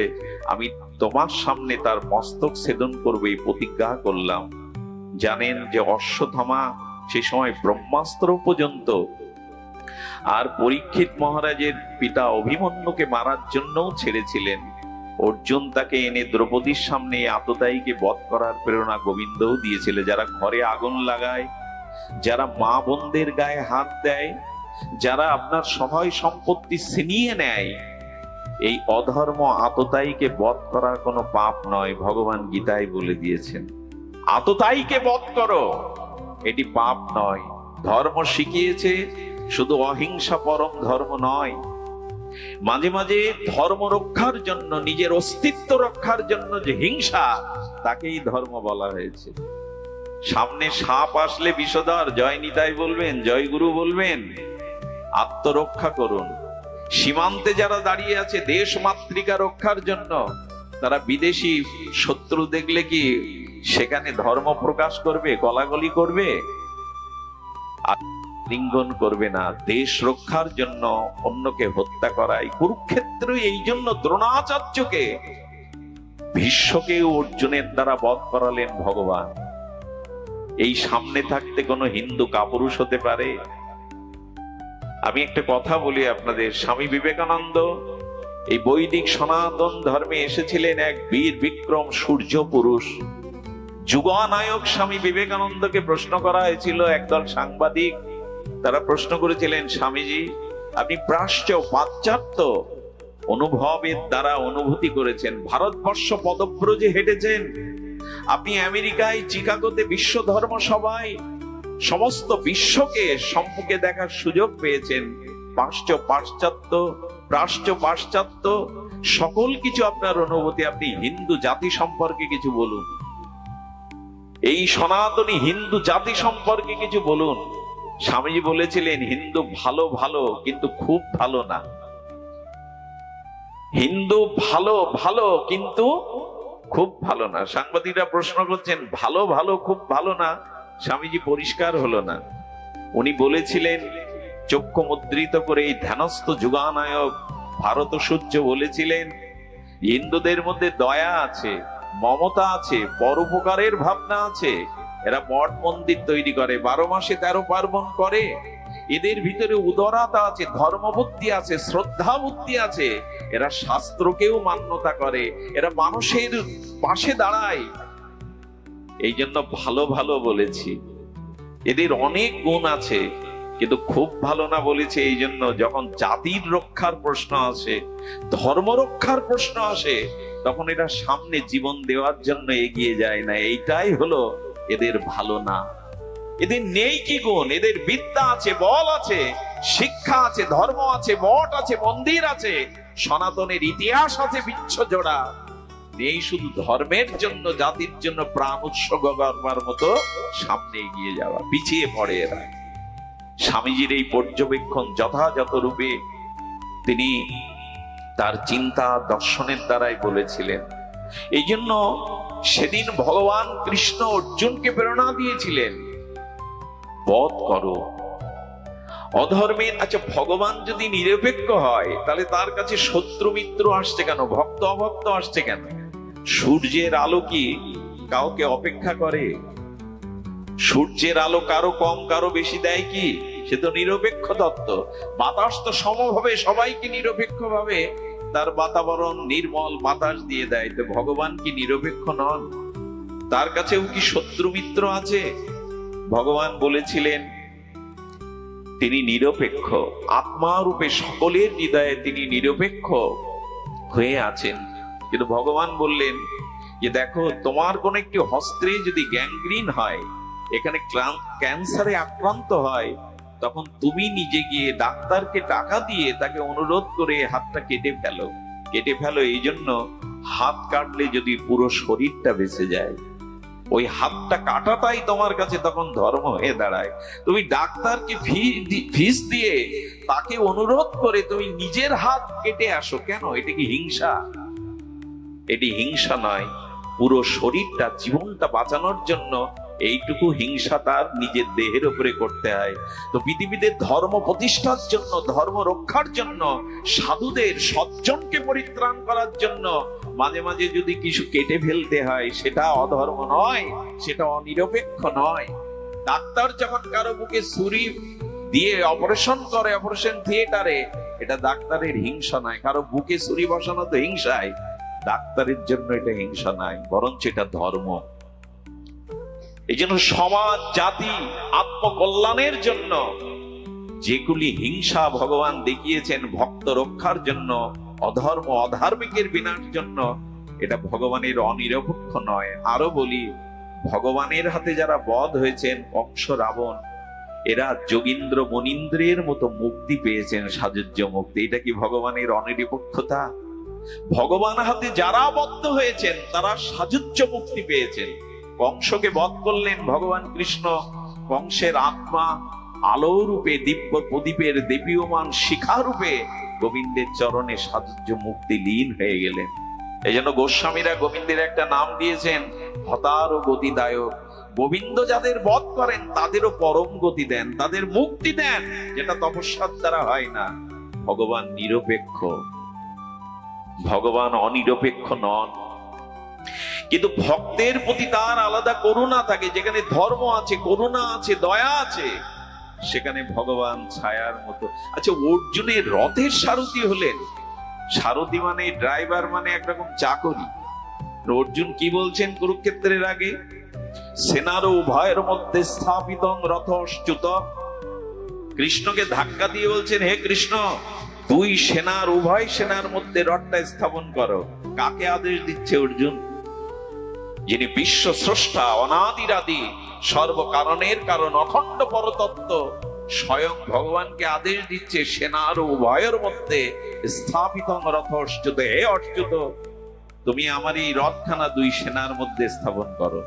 আমি তোমার সামনে তার মস্তক ছেদন করবে, এই প্রতিজ্ঞা করলাম। জানেন যে অশ্বত্থামা সে সময় ব্রহ্মাস্ত্র পর্যন্ত, আর পরীক্ষিত মহারাজের পিতা অভিমন্যুকে মারার জন্যও ছেড়েছিলেন। অর্জুন তাকে এনে দ্রৌপদীর সামনে আততায়ীকে বধ করার প্রেরণা গোবিন্দও দিয়েছিল। যারা ঘরে আগুন লাগায়, যারা মা বোনদের গায়ে হাত দেয়, যারা আপনার সহায় সম্পত্তি ছিনিয়ে নেয়, এই অধর্ম আততায়ীকে বধ করার কোনো পাপ নয়। ভগবান গীতায় বলে দিয়েছেন, আততায়ীকে বধ করো, এটি পাপ নয়। ধর্ম শিখিয়েছে শুধু অহিংসা পরম ধর্ম নয়, মাঝে মাঝে ধর্ম রক্ষার জন্য, নিজের অস্তিত্ব রক্ষার জন্য যে হিংসা, তাকেই ধর্ম বলা হয়েছে। সামনে সাপ আসলে বিষধর জয় নিতাই বলবেন, জয় গুরু বলবেন। আত্মরক্ষা করুন। সীমান্তে যারা দাঁড়িয়ে আছে দেশ মাতৃকা রক্ষার জন্য, তারা বিদেশি শত্রু দেখলে কি সেখানে ধর্ম প্রকাশ করবে, গলাগলি করবে? লিঙ্গন করবে না। দেশ রক্ষার জন্য অন্যকে হত্যা করাই কুরুক্ষেত্র। এই জন্য দ্রোণাচার্যকে, ভীষ্মকে অর্জুনের দ্বারা বধ করালেন ভগবান। এই সামনে থাকতে কোনো হিন্দু কাপুরুষ হতে পারে? আমি একটা কথা বলি আপনাদের, স্বামী বিবেকানন্দ এই বৈদিক সনাতন ধর্মে এসেছিলেন এক বীর বিক্রম সূর্য পুরুষ। যুগনায়ক স্বামী বিবেকানন্দকে প্রশ্ন করা হয়েছিল, একদল সাংবাদিক, তারা প্রশ্ন করেছিলেন, স্বামীজি, আপনি পাশ্চাত্য অনুভবের দ্বারা অনুভূতি করেছেন, ভারতবর্ষ পদব্রজে হেঁটেছেন, আপনি আমেরিকায় চিকাগোতে বিশ্ব ধর্ম সভায় সমস্ত বিশ্বকে সম্মুখে দেখার সুযোগ পেয়েছেন। পাশ্চাত্য সকল কিছু আপনার অনুভূতি, আপনি হিন্দু জাতি সম্পর্কে কিছু বলুন, এই সনাতনী হিন্দু জাতি সম্পর্কে কিছু বলুন। স্বামীজি বলেছিলেন, হিন্দু ভালো ভালো, কিন্তু খুব ভালো না। হিন্দু ভালো ভালো, কিন্তু খুব ভালো না। সাংবাদিকরা প্রশ্ন করছেন, ভালো ভালো খুব ভালো না। স্বামীজি পরিষ্কার হলো না। উনি বলেছিলেন, চক্ষু মুদ্রিত করে, এই ধ্যানস্থ যুগানায়ক ভারত সূর্য বলেছিলেন, হিন্দুদের মধ্যে দয়া আছে, মমতা আছে, পরোপকারের ভাবনা আছে। এরা মঠ মন্দির তৈরি করে, 12 মাসে 13 পার্বণ করে, এদের ভিতরে উদারতা আছে, ধর্মবুদ্ধি আছে, শ্রদ্ধা বুদ্ধি আছে। এরা শাস্ত্রকেও মান্যতা করে, এরা মানুষের পাশে দাঁড়ায়। এই জন্য ভালো ভালো বলেছি। এদের অনেক গুণ আছে, কিন্তু খুব ভালো না বলেছে এই জন্য যখন জাতির রক্ষার প্রশ্ন আসে, ধর্ম রক্ষার প্রশ্ন আসে, তখন এরা সামনে জীবন দেওয়ার জন্য এগিয়ে যায় না। এইটাই হলো এদের ভালো না। এদের নেই কি গুণ? এদের বিদ্যা আছে, বল আছে, শিক্ষা আছে, ধর্ম আছে, মঠ আছে, মন্দির আছে, সনাতনের ইতিহাস আছে বিচ্ছ জোড়া। নেই শুধু ধর্মের জন্য, জাতির জন্য প্রাণ উৎসর্গ করবার মতো সামনে এগিয়ে যাওয়া। পিছিয়ে পড়ে এরা। স্বামীজির এই পর্যবেক্ষণ যথাযথ রূপে তিনি তার চিন্তা দর্শনের দ্বারাই বলেছিলেন। এই জন্য সেদিন ভগবান কৃষ্ণ অর্জুনকে প্রেরণা দিয়েছিলেন, বধ করো অধর্মের। আচ্ছা, ভগবান যদি নিরপেক্ষ হয় তাহলে তার কাছে শত্রু মিত্র আসছে কেন? ভক্ত অভক্ত আসছে কেন? সূর্যের আলো কি কাউকে অপেক্ষা করে? সূর্যের আলো কারো কম কারো বেশি দেয় কি? সে তো নিরপেক্ষ তত্ত্ব। বাতাস তো সমভাবে সবাইকে নিরপেক্ষ ভাবে তার বাতাবরণ নির্মল বাতাস দিয়ে দেয়। তো ভগবান কি নিরপেক্ষ নন? তার কাছেও কি শত্রু মিত্র আছে? ভগবান বলেছিলেন তিনি নিরপেক্ষ, আত্মা রূপে সকলের হৃদয়ে তিনি নিরপেক্ষ হয়ে আছেন। কিন্তু ভগবান বললেন যে দেখো, তোমার কোন একটি হস্তে যদি গ্যাংগ্রিন হয়, এখানে ক্যান্সারে আক্রান্ত হয়, তখন তুমি নিজে গিয়ে ডাক্তারকে টাকা দিয়ে তাকে অনুরোধ করে হাতটা কেটে ফেলো। এই জন্য হাত কাটলে যদি পুরো শরীরটা বেঁচে যায়, ওই হাতটা কাটাটাই তোমার কাছে তখন ধর্ম হয়ে দাঁড়ায়। তুমি ডাক্তারকে ফিস দিয়ে তাকে অনুরোধ করে তুমি নিজের হাত কেটে আসো কেন? এটা কি হিংসা? এটি হিংসা নয়। পুরো শরীরটা, জীবনটা বাঁচানোর জন্য এইটুকু হিংসা তার নিজের দেহের উপরে করতে হয়। তো পৃথিবীতে ধর্ম প্রতিষ্ঠার জন্য, ধর্ম রক্ষার জন্য, সাধুদের সজ্জনকে পরিত্রাণ করার জন্য মাঝে মাঝে যদি কিছু কেটে ফেলতে হয়, সেটা অধর্ম নয়, সেটা অনিরপেক্ষ নয়। ডাক্তার যখন কারো বুকে ছুরি দিয়ে অপারেশন করে অপারেশন থিয়েটারে, এটা ডাক্তারের হিংসা নয়। কারো বুকে ছুরি বসানো তো হিংসায়, ডাক্তারের জন্য এটা হিংসা নয়, বরঞ্চ এটা ধর্ম। এই জন্য সমাজ, জাতি, আত্মকল্যাণের জন্য যেগুলি হিংসা ভগবান দেখিয়েছেন ভক্ত রক্ষার জন্য, অধর্ম অধার্মিকের বিনাশ জন্য, এটা ভগবানের অনিরপেক্ষ নয়। আরো বলি, ভগবানের হাতে যারা বধ হয়েছেন, কংস, রাবণ, এরা যোগীন্দ্র মনীন্দ্রের মতো মুক্তি পেয়েছেন, সাযুজ্য মুক্তি। এটা কি ভগবানের অনিরপেক্ষতা? ভগবান হাতে যারা বদ্ধ হয়েছেন তারা সাযুজ্য মুক্তি পেয়েছেন। কংসকে বধ করলেন ভগবান কৃষ্ণ, কংসের আত্মা আলো রূপে, দিব্য প্রদীপের দেবীয়মান শিখা রূপে গোবিন্দের চরণে সাযুজ্য মুক্তি লীন হয়ে গেলেন। এই জন্য গোস্বামীরা গোবিন্দের একটা নাম দিয়েছেন হতার ও গতিদায়ক। গোবিন্দ যাদের বধ করেন তাদেরও পরম গতি দেন, তাদের মুক্তি দেন, যেটা তপস্যার দ্বারা হয় না। ভগবান নিরপেক্ষ, ভগবান অনিরপেক্ষ নন। কিন্তু ভক্তের প্রতি তার আলাদা করুণা থাকে। যেখানে ধর্ম আছে, করুণা আছে, দয়া আছে, সেখানে ভগবান ছায়ার মতো। আচ্ছা, অর্জুনের রথের সারথি হলেন। সারথি মানে ড্রাইভার, মানে একরকম চাকরি। অর্জুন কি বলছেন কুরুক্ষেত্রের আগে? সেনার উভয়ের মধ্যে স্থাপিত রথশ্চ্যুত। কৃষ্ণকে ধাক্কা দিয়ে বলছেন, হে কৃষ্ণ, দুই সেনার, উভয় সেনার মধ্যে রথটা স্থাপন করো। কাকে আদেশ দিচ্ছে অর্জুন? যিনি বিশ্ব স্রষ্টা, অনাদিরাদি, সর্বকারণের কারণ, অখণ্ড পরতত্ত্ব, স্বয়ং ভগবানকে আদেশ দিচ্ছে সেনার উভয়ের মধ্যে স্থাপিত রথশ্চ্যুত। হে অচ্যুত, তুমি আমার এই রথখানা দুই সেনার মধ্যে স্থাপন করো।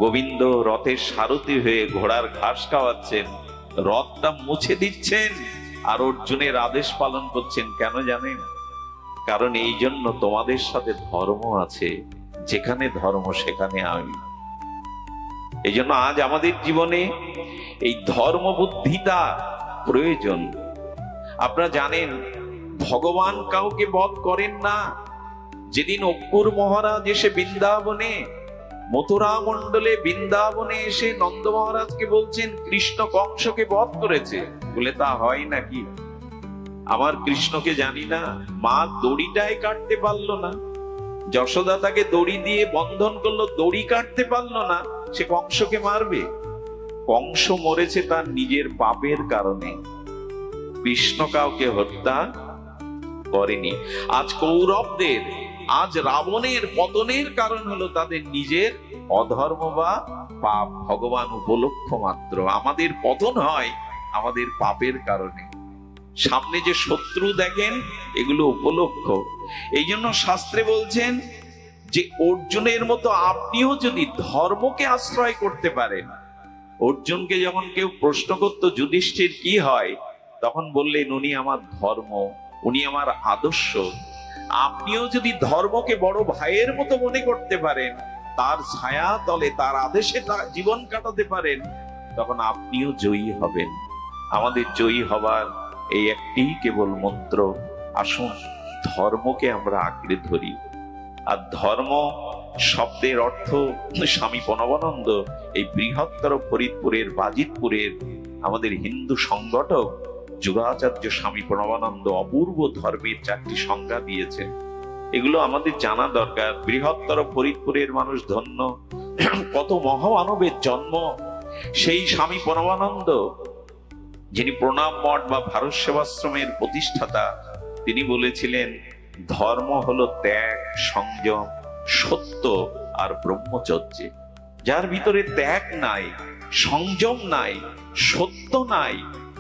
গোবিন্দ রথের সারথি হয়ে ঘোড়ার ঘাস খাওয়াচ্ছেন, রথটা মুছে দিচ্ছেন, আর অর্জুনের আদেশ পালন করছেন। কেন জানেন? কারণ এই জন্য তোমাদের সাথে ধর্ম আছে, যেখানে ধর্ম সেখানে আমি। এই জন্য আজ আমাদের জীবনে এই ধর্ম বুদ্ধিটা প্রয়োজন। আপনারা জানেন ভগবান কাউকে বধ করেন না। যেদিন অক্কুর মহারাজ এসে বৃন্দাবনে মথুরা মণ্ডলে বৃন্দাবনে এসে নন্দ মহারাজকে বলছেন কৃষ্ণ কংসকে বধ করেছে। বলে তা হয় নাকি? আমার কৃষ্ণকে জানি না? মা দড়িটাই কাটতে পারলো না, যশোদা তাকে দড়ি দিয়ে বন্ধন করলো, দড়ি কাটতে পারলো না, সে কংসকে মারবে? কংস মরেছে তার নিজের পাপের কারণে, কৃষ্ণ কাউকে হত্যা করেনি। আজ কৌরবদের, আজ রাবণের পতনের কারণ হলো তাদের নিজের অধর্ম বা পাপ। ভগবান উপলক্ষ মাত্র। আমাদের পতন হয় আমাদের পাপের কারণে। সামনে যে শত্রু দেখেন, এগুলো উপলক্ষ। এই জন্য শাস্ত্রে বলছেন যে অর্জুনের মতো আপনিও যদি ধর্মকে আশ্রয় করতে পারেন। অর্জুনকে যখন কেউ প্রশ্ন করত যুধিষ্ঠির কি হয়, তখন বললেন উনি আমার ধর্ম, উনি আমার আদর্শ। আপনিও যদি ধর্মকে বড় ভাইয়ের মতো মনে করতে পারেন, তার ছায়া তলে তার আদেশে জীবন কাটাতে পারেন, তখন আপনিও জয়ী হবেন। আমাদের জয়ী হবার এই একটি কেবল মন্ত্র। আসুন ধর্মকে আমরা আঁকড়ে ধরি। আর ধর্ম শব্দের অর্থ স্বামী প্রণবানন্দ এই বৃহত্তর ফরিদপুরের বাজিতপুরের আমাদের হিন্দু সংগঠক যুগাচার্য স্বামী প্রণবানন্দ অপূর্ব ধর্মের 4টি সংজ্ঞা দিয়েছেন। এগুলো আমাদের জানা দরকার। বৃহত্তর ফরিদপুরের মানুষ ধন্য, কত মহামানবের জন্ম। সেই স্বামী প্রণবানন্দ, যিনি প্রণাম মঠ বা ভারত সেবাশ্রমের প্রতিষ্ঠাতা, তিনি বলেছিলেন ধর্ম হলো ত্যাগ, সংযম, সত্য আর ব্রহ্মচর্যে। যার ভিতরে ত্যাগ নাই, সংযম নাই, সত্য নাই,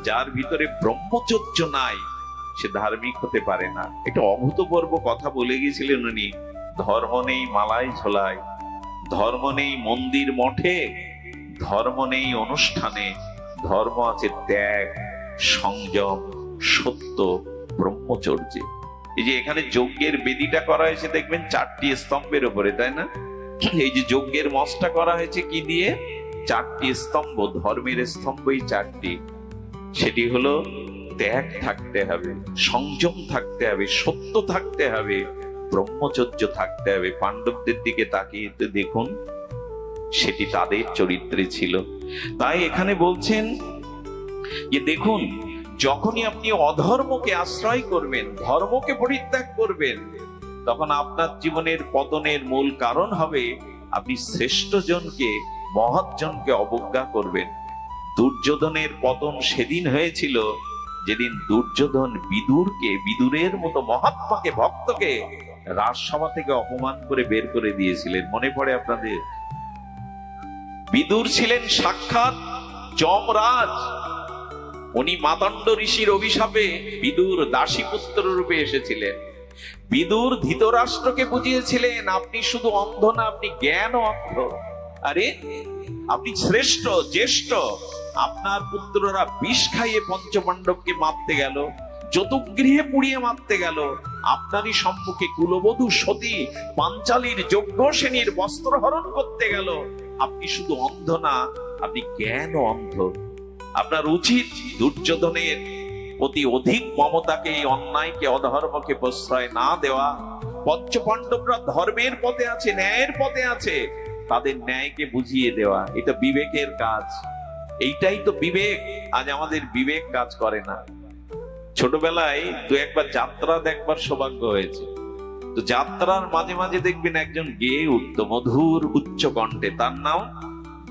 যার ভিতরে ব্রহ্মচর্য নাই, সে ধার্মিক হতে পারে না। এটা অভূতপূর্ব কথা বলে গিয়েছিলেন উনি। ধর্ম নেই মালায় ঝোলায়, ধর্ম নেই মন্দির মঠে, ধর্ম নেই অনুষ্ঠানে, ধর্ম আছে ত্যাগ, সংযম, সত্য, ব্রহ্মচর্যে। এই যে এখানে যজ্ঞের বেদিটা করা হয়েছে দেখবেন 4টি স্তম্ভের উপরে, তাই না? এই যে যজ্ঞের মঞ্চটা করা হয়েছে কি দিয়ে? 4টি স্তম্ভ, ধর্মের স্তম্ভই 4টি। সেটি হলো ত্যাগ থাকতে হবে, সংযম থাকতে হবে, সত্য থাকতে হবে, ব্রহ্মচর্য থাকতে হবে। পাণ্ডবদের দিকে তাকিয়ে দেখুন, সেটি তাদের চরিত্রে ছিল। তাই এখানে বলছেন যে দেখুন, যখনই আপনি অধর্মকে আশ্রয় করবেন, ধর্মকে পরিত্যাগ করবেন, তখন আপনার জীবনের পতনের মূল কারণ হবে আপনি শ্রেষ্ঠ জনকে, মহৎ জনকে অবজ্ঞা করবেন। দুর্যোধনের পতন সেদিন হয়েছিল যেদিন দুর্যোধন বিদুরকে, বিদুরের মতো মহাত্মাকে, ভক্তকে রাজসভা থেকে অপমান করে বের করে দিয়েছিলেন। মনে পড়ে আপনাদের? বিদুর ছিলেন সাক্ষাৎ যমরাজ। উনি মাতণ্ড ঋষির অভিশাপে বিদুর দাসীপুত্র রূপে এসেছিলেন। বিদুর ধৃতরাষ্ট্রকে বুঝিয়েছিলেন আপনি শুধু অন্ধ না, আপনি জ্ঞান অন্ধ। আরে আপনি শ্রেষ্ঠ, জ্যেষ্ঠ। আপনার পুত্ররা বিষ খাইয়ে পঞ্চপাণ্ডবকে মারতে গেল, চতুর্গৃহে পুড়িয়ে মারতে গেল। আপনারই সম্মুখে কুলবধূ সতী পাঞ্চালীর যজ্ঞসেনীর বস্ত্র হরণ করতে গেল। আপনি শুধু অন্ধ না, আপনি জ্ঞান অন্ধ। আপনার উচিত দুর্যোধনের প্রতি অধিক মমতাকে, এই অন্যায়কে, অধর্মকে প্রশ্রয় না দেওয়া। পঞ্চপাণ্ডবরা ধর্মের পথে আছে, ন্যায়ের পথে আছে, তাদের ন্যায়কে বুঝিয়ে দেওয়া। এটা বিবেকের কাজ। এইটাই তো বিবেক। আজ আমাদের বিবেক কাজ করে না। ছোটবেলায় 2-1বার যাত্রা দেখবার সৌভাগ্য হয়েছে। তো যাত্রার মাঝে মাঝে দেখবেন একজন গেয়ে উঠত মধুর উচ্চ কণ্ঠে, তার নাম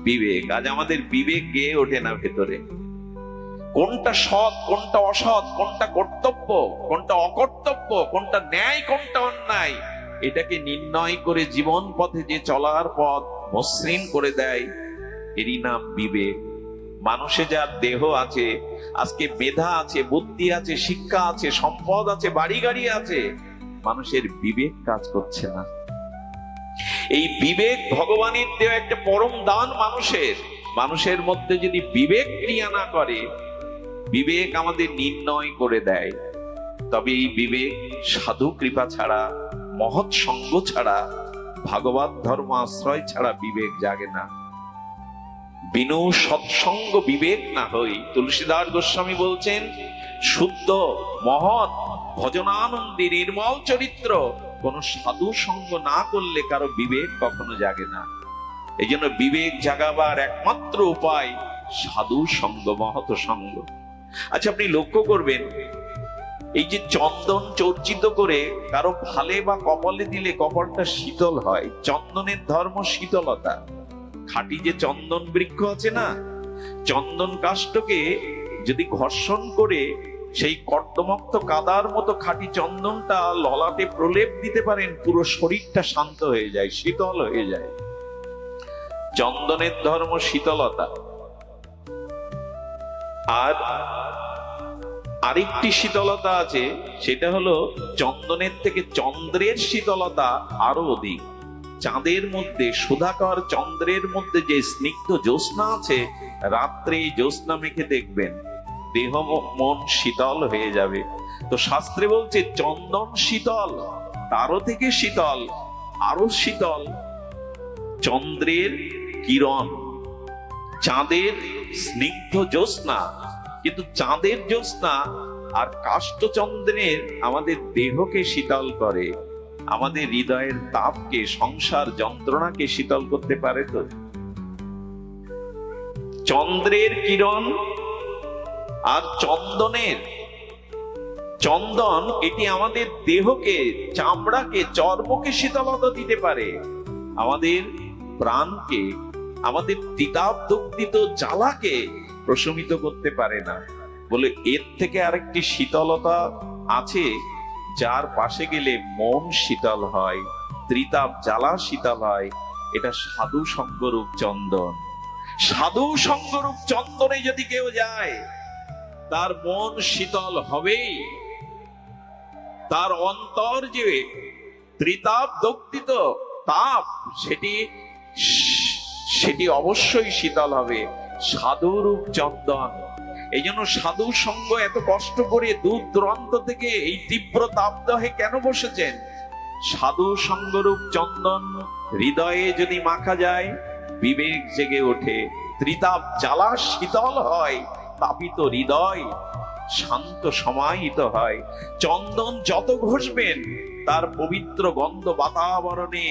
বিবেক। আজ আমাদের বিবেক গেয়ে ওঠে না ভেতরে। কোনটা সৎ, কোনটা অসৎ, কোনটা কর্তব্য, কোনটা অকর্তব্য, কোনটা ন্যায়, কোনটা অন্যায়, এটাকে নির্ণয় করে জীবন পথে যে চলার পথ মসৃণ করে দেয়, এরই নাম বিবেক। মানুষে যার দেহ আছে, আজকে মেধা আছে, বুদ্ধি আছে, শিক্ষা আছে, সম্পদ আছে, বাড়ি গাড়ি আছে, মানুষের বিবেক কাজ করছে না। এই বিবেক ভগবানের দেওয়া একটা পরম দান মানুষের। মানুষের মধ্যে যদি বিবেক ক্রিয়া না করে, বিবেক আমাদের নির্ণয় করে দেয়, তবে এই বিবেক সাধু কৃপা ছাড়া, মহৎ সঙ্গ ছাড়া, ভাগবত ধর্ম আশ্রয় ছাড়া বিবেক জাগে না। বিনু সৎসঙ্গ বিবেক না হই। তুলসীদাস গোস্বামী বলছেন শুদ্ধ, মহৎ, ভজনানন্দী, নির্মল চরিত্র কোন সাধু সঙ্গ না করলে কারো বিবেক কখনো জাগে না। এই জন্য বিবেক জাগাবার একমাত্র উপায় সাধু সঙ্গ, মহৎ সঙ্গ। আচ্ছা, আপনি লক্ষ্য করবেন, এই যে চন্দন চর্চিত করে কারো ভালে বা কপালে দিলে কপালটা শীতল হয়। চন্দনের ধর্ম শীতলতা। খাঁটি যে চন্দন বৃক্ষ আছে না, চন্দন কাষ্ঠকে যদি ঘর্ষণ করে সেই কর্দমক্ত কাদার মতো খাঁটি চন্দনটা ললাটে প্রলেপ দিতে পারেন, পুরো শরীরটা শান্ত হয়ে যায়, শীতল হয়ে যায়। চন্দনের ধর্ম শীতলতা। আর আরেকটি শীতলতা আছে, সেটা হলো চন্দনের থেকে চন্দ্রের শীতলতা আরো অধিক। চাঁদের মধ্যে, সুধাকর চন্দ্রের মধ্যে যে স্নিগ্ধ জ্যোৎস্না আছে, রাত্রে জ্যোৎস্না মেখে দেখবেন দেহ মন শীতল হয়ে যাবে। তো শাস্ত্রে বলছে চন্দন শীতল, তারও থেকে শীতল, আরো শীতল চন্দ্রের কিরণ, চাঁদের স্নিগ্ধ জ্যোৎস্না। কিন্তু চাঁদের জ্যোৎস্না আর কাষ্ঠচন্দ্রের আমাদের দেহকে শীতল করে, আমাদের হৃদয়ের তাপকে, সংসার যন্ত্রণাকে শীতল করতে পারে। তো চন্দ্রের কিরণ আর চন্দন এটি আমাদের দেহকে, চামড়াকে, চর্মকে শীতলতা দিতে পারে, আমাদের প্রাণকে, আমাদের তিতাবদগ্ধিত জ্বালাকে প্রশমিত করতে পারে না। বলে এর থেকে আরেকটি শীতলতা আছে, যার পাশে গেলে মন শীতল হয়, ত্রিতাপ জ্বালা শীতল হয়। এটা সাধু সঙ্গরূপ চন্দন। সাধু সঙ্গরূপ চন্দনে যদি কেউ যায়, তার মন শীতল হবেই। তার অন্তর যে ত্রিতাপ দগ্ধিত তাপ, সেটি অবশ্যই শীতল হবে। সাধুরূপ চন্দন। এই জন্য সাধু সঙ্গ এত কষ্ট করে দূর দূরান্ত থেকে এই তীব্র তাপদহে কেন বসেছেন? সাধু সঙ্গরূপ চন্দন হৃদয়ে যদি মাখা যায়, বিবেক জেগে ওঠে, ত্রিতাপ জ্বালা শীতল হয়, তাপিত হৃদয় শান্ত সমাহিত হয়। চন্দন যত ঘষবেন তার পবিত্র গন্ধ বাতাবরণে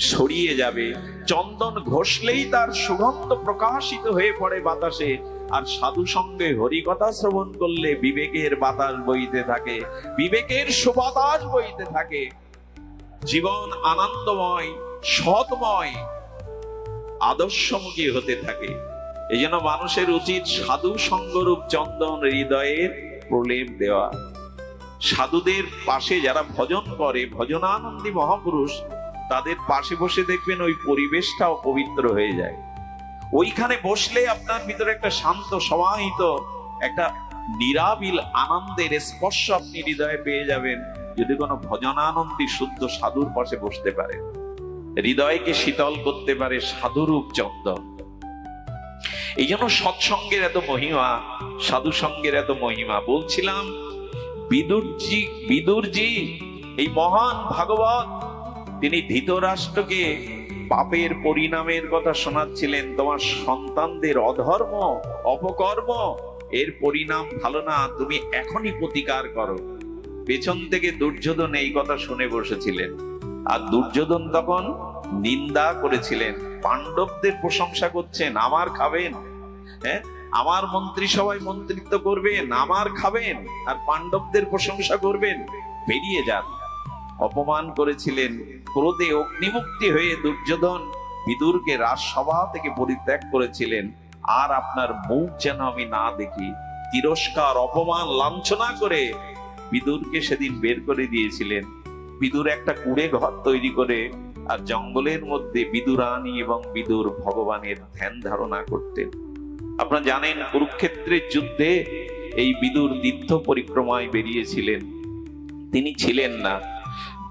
ছড়িয়ে যাবে। চন্দন ঘষলেই তার সুগন্ধ প্রকাশিত হয়ে পড়ে বাতাসে। আর সাধু সঙ্গে হরিকথা শ্রবণ করলে বিবেকের বাতাস বইতে থাকে, বিবেকের সুবাতাস বইতে থাকে। জীবন আনন্দময়, সৎময়, আদর্শমুখী হতে থাকে। এই জন্য মানুষের উচিত সাধু সঙ্গরূপ চন্দন হৃদয়ের প্রলেপ দেওয়া। সাধুদের পাশে যারা ভজন করে, ভজনানন্দী মহাপুরুষ, তাদের পাশে বসে দেখবেন ওই পরিবেশটাও পবিত্র হয়ে যায়। ওইখানে বসলে আপনার ভিতরে একটা শান্ত সমাহিত, একটা নিরাবিল আনন্দের স্পর্শ আপনি হৃদয়ে পেয়ে যাবেন, যদি কোনো ভজনানন্দী শুদ্ধ সাধুর পাশে বসতে পারে। হৃদয়কে শীতল করতে পারে সাধুরূপ চন্দন। এই জন্য সৎসঙ্গের এত মহিমা, সাধু সঙ্গের এত মহিমা। বলছিলাম বিদুরজি এই মহান ভাগবত, তিনি ধৃতরাষ্ট্রকে পাপের পরিণামের কথা শোনাচ্ছিলেন। তোমার সন্তানদের অধর্ম, অপকর্ম, এর পরিণাম ভালো না, তুমি এখনই প্রতিকার করো। পেছন থেকে দুর্যোধন এই কথা শুনে বসেছিলেন। আর দুর্যোধন তখন নিন্দা করেছিলেন, পাণ্ডবদের প্রশংসা করছেন, আমার খাবেন, হ্যাঁ, আমার মন্ত্রিসভায় মন্ত্রিত্ব করবেন, আমার খাবেন, আর পাণ্ডবদের প্রশংসা করবেন, বেরিয়ে যান। অপমান করেছিলেন। ক্রোধে অগ্নিমুক্তি হয়ে দুর্যোধন বিদুরকে রাজসভা থেকে পরিত্যাগ করেছিলেন। আর আপনার মুখ যেন আমি না দেখি, তিরস্কার, অপমান, লাঞ্ছনা করে বিদুরকে সেদিন বের করে দিয়েছিলেন। বিদুর একটা কুড়ে ঘর তৈরি করে আর জঙ্গলের মধ্যে বিদুরানী এবং বিদুর ভগবানের ধ্যান ধারণা করতেন। আপনারা জানেন কুরুক্ষেত্রের যুদ্ধে এই বিদুর তীর্থ পরিক্রমায় বেরিয়েছিলেন, তিনি ছিলেন না।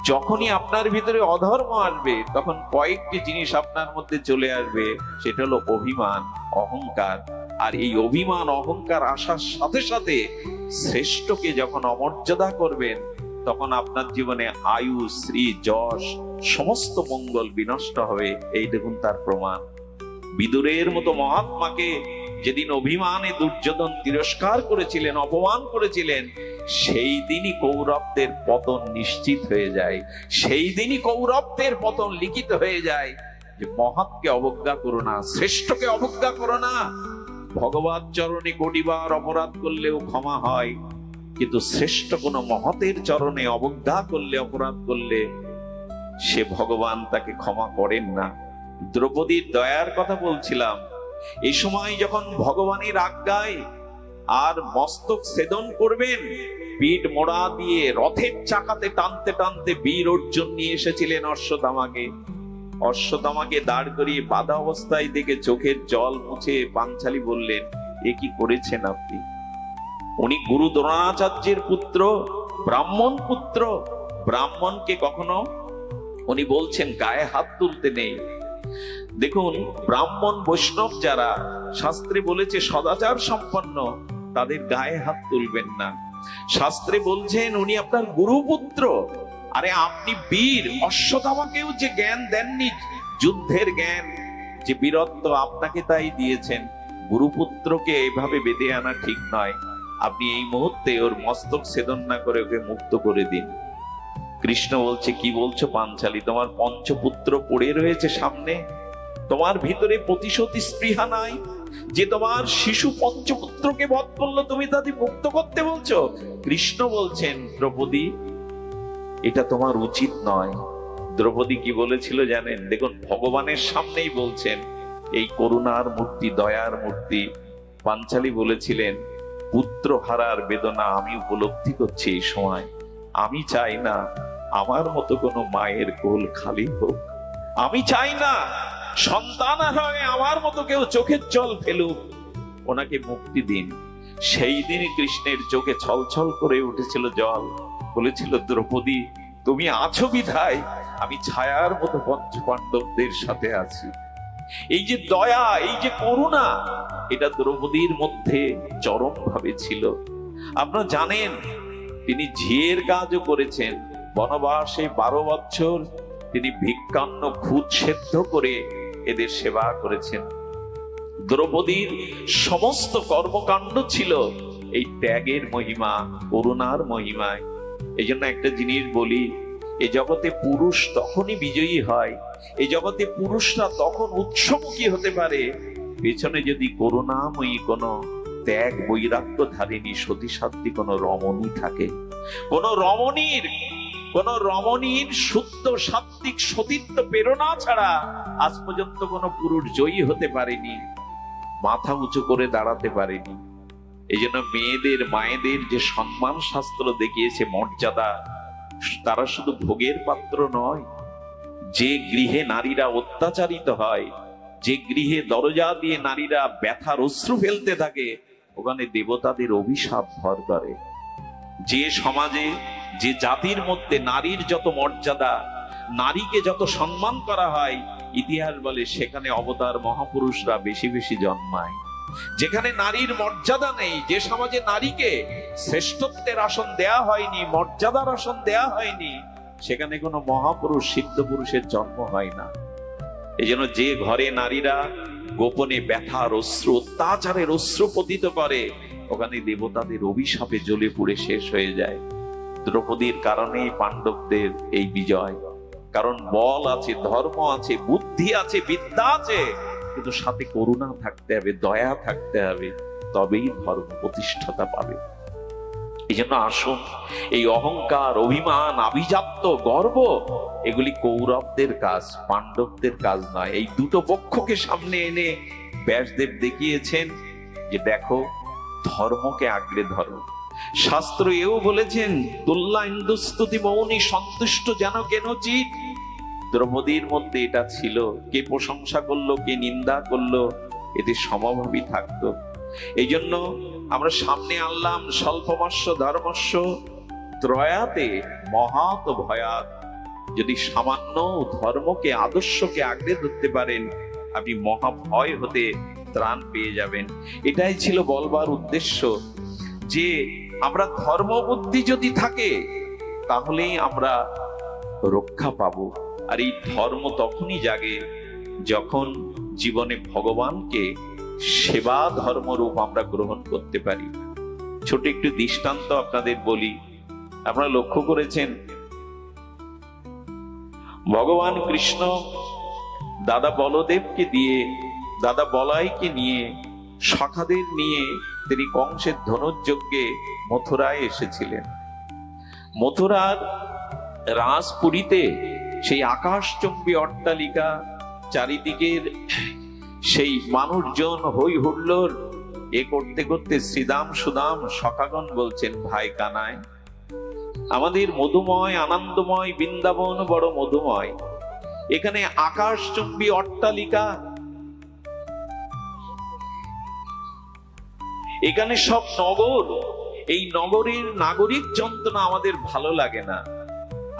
যখনই আপনার ভিতরে অধর্ম আসবে, তখন কয়েকটি জিনিস আপনার মধ্যে চলে আসবে, সেটা হলো অভিমান, অহংকার। আর এই অভিমান, অহংকার আসার সাথে সাথে শ্রেষ্ঠকে যখন অমর্যাদা করবেন, তখন আপনার জীবনে আয়ু, শ্রী, যশ, সমস্ত মঙ্গল বিনষ্ট হবে। এই দেখুন তার প্রমাণ। বিদুরের মতো মহাত্মাকে যেদিন অভিমানে দুর্যোধন তিরস্কার করেছিলেন, অপমান করেছিলেন, সেই দিনই কৌরবদের পতন নিশ্চিত হয়ে যায়, সেই দিনই কৌরবদের পতন লিখিত হয়ে যায়। যে মহৎকে অবজ্ঞা করো না, শ্রেষ্ঠকে অবজ্ঞা করো না। ভগবত চরণে কোটিবার অপরাধ করলেও ক্ষমা হয়, কিন্তু শ্রেষ্ঠ কোন মহতের চরণে অবজ্ঞা করলে, অপরাধ করলে সে ভগবান তাকে ক্ষমা করেন না। দ্রৌপদীর দয়ার কথা বলছিলাম। এই সময় যখন ভগবানের আজ্ঞায় আর মস্তক ছেদন করবেন, পিঠ মোড়া দিয়ে রথের চাকাতে টানতে টানতে বীর অর্জুন নিয়ে এসেছিলেন অশ্বত্থামাকে। অশ্বত্থামাকে দাঁড় করিয়ে বাধা অবস্থায় দেখে চোখের জল মুছে পাঞ্চালী বললেন, এ কি করেছেন আপনি? উনি গুরু দ্রোণাচার্যের পুত্র, ব্রাহ্মণ পুত্র। ব্রাহ্মণকে কখনো উনি বলছেন গায়ে হাত তুলতে নেই। দেখুন, ব্রাহ্মণ বৈষ্ণব যারা, শাস্ত্রে বলেছে সদাচার সম্পন্ন, তাদের গায়ে হাত তুলবেন না। শাস্ত্রে বলছেন উনি আপনার গুরুপুত্র। আরে আপনি বীর, অশ্বত্থামাকেও যে জ্ঞান দেননি, যুদ্ধের জ্ঞান, যে বীরত্ব আপনাকে তাই দিয়েছেন। গুরুপুত্রকে এইভাবে বেঁধে আনা ঠিক নয়। আপনি এই মুহূর্তে ওর মস্তক ছেদন না করে ওকে মুক্ত করে দিন। কৃষ্ণ বলছে, কি বলছো পাঞ্চালী? তোমার পঞ্চপুত্র পড়ে রয়েছে সামনে, তোমার ভিতরে প্রতিশোধ স্পৃহা নাই? যে তোমার শিশু পঞ্চপুত্রকে বধ করলো, তুমি তাদের মুক্ত করতে বলছো? কৃষ্ণ বলছেন, দ্রৌপদী, এটা তোমার উচিত নয়। দ্রৌপদী কি বলেছিল জানেন? দেখুন, ভগবানের সামনেই বলছেন, এই করুণার মূর্তি, দয়ার মূর্তি। পাঞ্চালী বলেছিলেন, পুত্র হারার বেদনা আমি উপলব্ধি করছি এই সময়। আমি চাই না আমার মতো কোনো মায়ের কোল খালি হোক। আমি চাই না সন্তান হয়ে আমার মতো কেউ চোখের জল ফেলুক। ওনাকে মুক্তি দিন। সেই দিনই কৃষ্ণের চোখে ছলছল করে উঠেছিল জল। বলেছিল, দ্রৌপদী, তুমি আছো বিধায় আমি ছায়ার মতো পঞ্চ পাণ্ডবদের সাথে আছি। এই যে দয়া, এই যে করুণা, এটা দ্রৌপদীর মধ্যে চরম ভাবে ছিল। আপনারা জানেন, তিনি ঝিয়ের কাজও করেছেন। বনবাসে 12 বছর তিনি ভিক্ষান্ন খুদ সেদ্ধ করে এদের সেবা করেছেন। দ্রৌপদীর সমস্ত কর্মকাণ্ড ছিল এই ত্যাগের মহিমা, করুণার মহিমায়। এই জন্য একটা জিনিস বলি, এ জগতে পুরুষ তখনই বিজয়ী হয়, এই জগতে পুরুষরা তখন উৎসমুখী হতে পারে, পেছনে যদি করুণাময়ী কোনো ত্যাগ বৈরাগ্য ধারিণী সতীসাধ্বী কোনো রমণী থাকে। কোন রমণীর শুদ্ধ সাত্বিক সতীত্ব প্রেরণা ছাড়া আজ পর্যন্ত কোনো পুরুষ জয়ী হতে পারেনি, মাথা উঁচু করে দাঁড়াতে পারেনি। এই জন্য মেয়েদের, মায়েদের যে সম্মান শাস্ত্র দেখিয়েছে, মর্যাদা, তারা শুধু ভোগের পাত্র নয়। যে গৃহে নারীরা অত্যাচারিত হয়, যে গৃহে দরজা দিয়ে নারীরা ব্যথার অশ্রু ফেলতে থাকে, ওখানে দেবতাদের অভিশাপ ভর করে। যে সমাজে, যে জাতির মধ্যে নারীর যত মর্যাদা, নারীকে যত সম্মান করা হয়, ইতিহাস বলে সেখানে অবতার মহাপুরুষরা বেশি বেশি জন্মায়। যেখানে নারীর মর্যাদা নেই, যে সমাজে নারীকে শ্রেষ্ঠত্বের আসন দেয়া হয়নি, মর্যাদার আসন দেয়া হয়নি, সেখানে কোনো মহাপুরুষ, সিদ্ধ পুরুষের জন্ম হয় না। এই জন্য যে ঘরে নারীরা গোপনে ব্যথার অশ্রু, অত্যাচারের অশ্রু পতিত করে, ওখানে দেবতাদের অভিশাপে জ্বলে পুড়ে শেষ হয়ে যায়। দ্রৌপদীর কারণেই পাণ্ডবদের এই বিজয়। কারণ বল আছে, ধর্ম আছে, বুদ্ধি আছে, বিদ্যা আছে, কিন্তু সাথে করুণা থাকতে হবে, দয়া থাকতে হবে, তবেই ধর্ম প্রতিষ্ঠাতা পাবে। এই জন্য আসুন, এই অহংকার, অভিমান, আভিজাত্য, গর্ব, এগুলি কৌরবদের কাজ, পাণ্ডবদের কাজ নয়। এই দুটো পক্ষকে সামনে এনে ব্যাসদেব দেখিয়েছেন যে দেখো, ধর্মকে আগলে ধরো। শাস্ত্র এও বলেছেন, তুল্লা ইন্দুস্তুতি মৌনী সন্তুষ্ট যেন কেনচিৎ। দ্রৌপদীর মধ্যে এটা ছিল, কে প্রশংসা করলো, কে নিন্দা করলো, এতে সমভাবী থাকতো। এই জন্য আমরা সামনে আনলাম, স্বল্পমস্য ধর্মস্য ত্রয়াতে মহাত ভয়াত। যদি সামান্য ধর্মকে, আদর্শকে আগলে ধরতে পারেন, আপনি মহাভয় হতে ত্রাণ পেয়ে যাবেন। এটাই ছিল বলবার উদ্দেশ্য, যে আমরা ধর্মবুদ্ধি যদি থাকে তাহলেই আমরা রক্ষা পাবো। আর এই ধর্ম তখনই জাগে যখন জীবনে ভগবানকে সেবা ধর্মরূপ আমরা গ্রহণ করতে পারি। ছোট একটু দৃষ্টান্ত আপনাদের বলি। আপনারা লক্ষ্য করেছেন, ভগবান কৃষ্ণ দাদা বলদেবকে দিয়ে, দাদা বলাইকে নিয়ে, সখাদের নিয়ে তিনি কংসের ধনুর্যজ্ঞে মথুরায় এসেছিলেন। মথুরার রাজপুরীতে সেই আকাশচুম্বী অট্টালিকা, চারিদিকের সেই মানুষজন হই হুল্লোড় এ করতে করতে শ্রীদাম সুদাম সখাগণ বলছেন, ভাই কানাই, আমাদের মধুময় আনন্দময় বৃন্দাবন বড় মধুময়, এখানে আকাশচুম্বী অট্টালিকা, এখানে সব নগর, এই নগরীর নাগরিক যন্ত্রণা আমাদের ভালো লাগে না।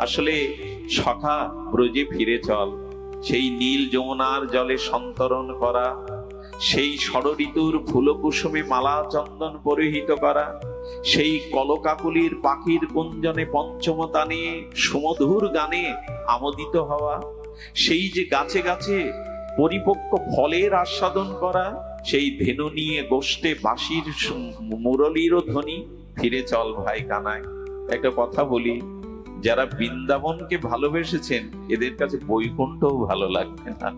আসলে সখা ব্রজে ফিরে চল, সেই নীল যমুনার জলে সন্তরণ করা, সেই ষড়ঋতুর ফুলকুসুমে মালা চন্দন পরিহিত করা, সেই কলকাকুলির পাখির কুঞ্জনে পঞ্চমতা নিয়ে সুমধুর গানে আমোদিত হওয়া, সেই যে গাছে গাছে পরিপক্ক ফলের আস্বাদন করা, সেই ধেনু নিয়ে গোষ্ঠে বাঁশির মুরলীরও ধ্বনি। ফিরে চল ভাই কানাই। একটা কথা বলি, যারা বৃন্দাবনকে ভালোবেসেছেন এদের কাছে বৈকুণ্ঠও ভালো লাগবে না।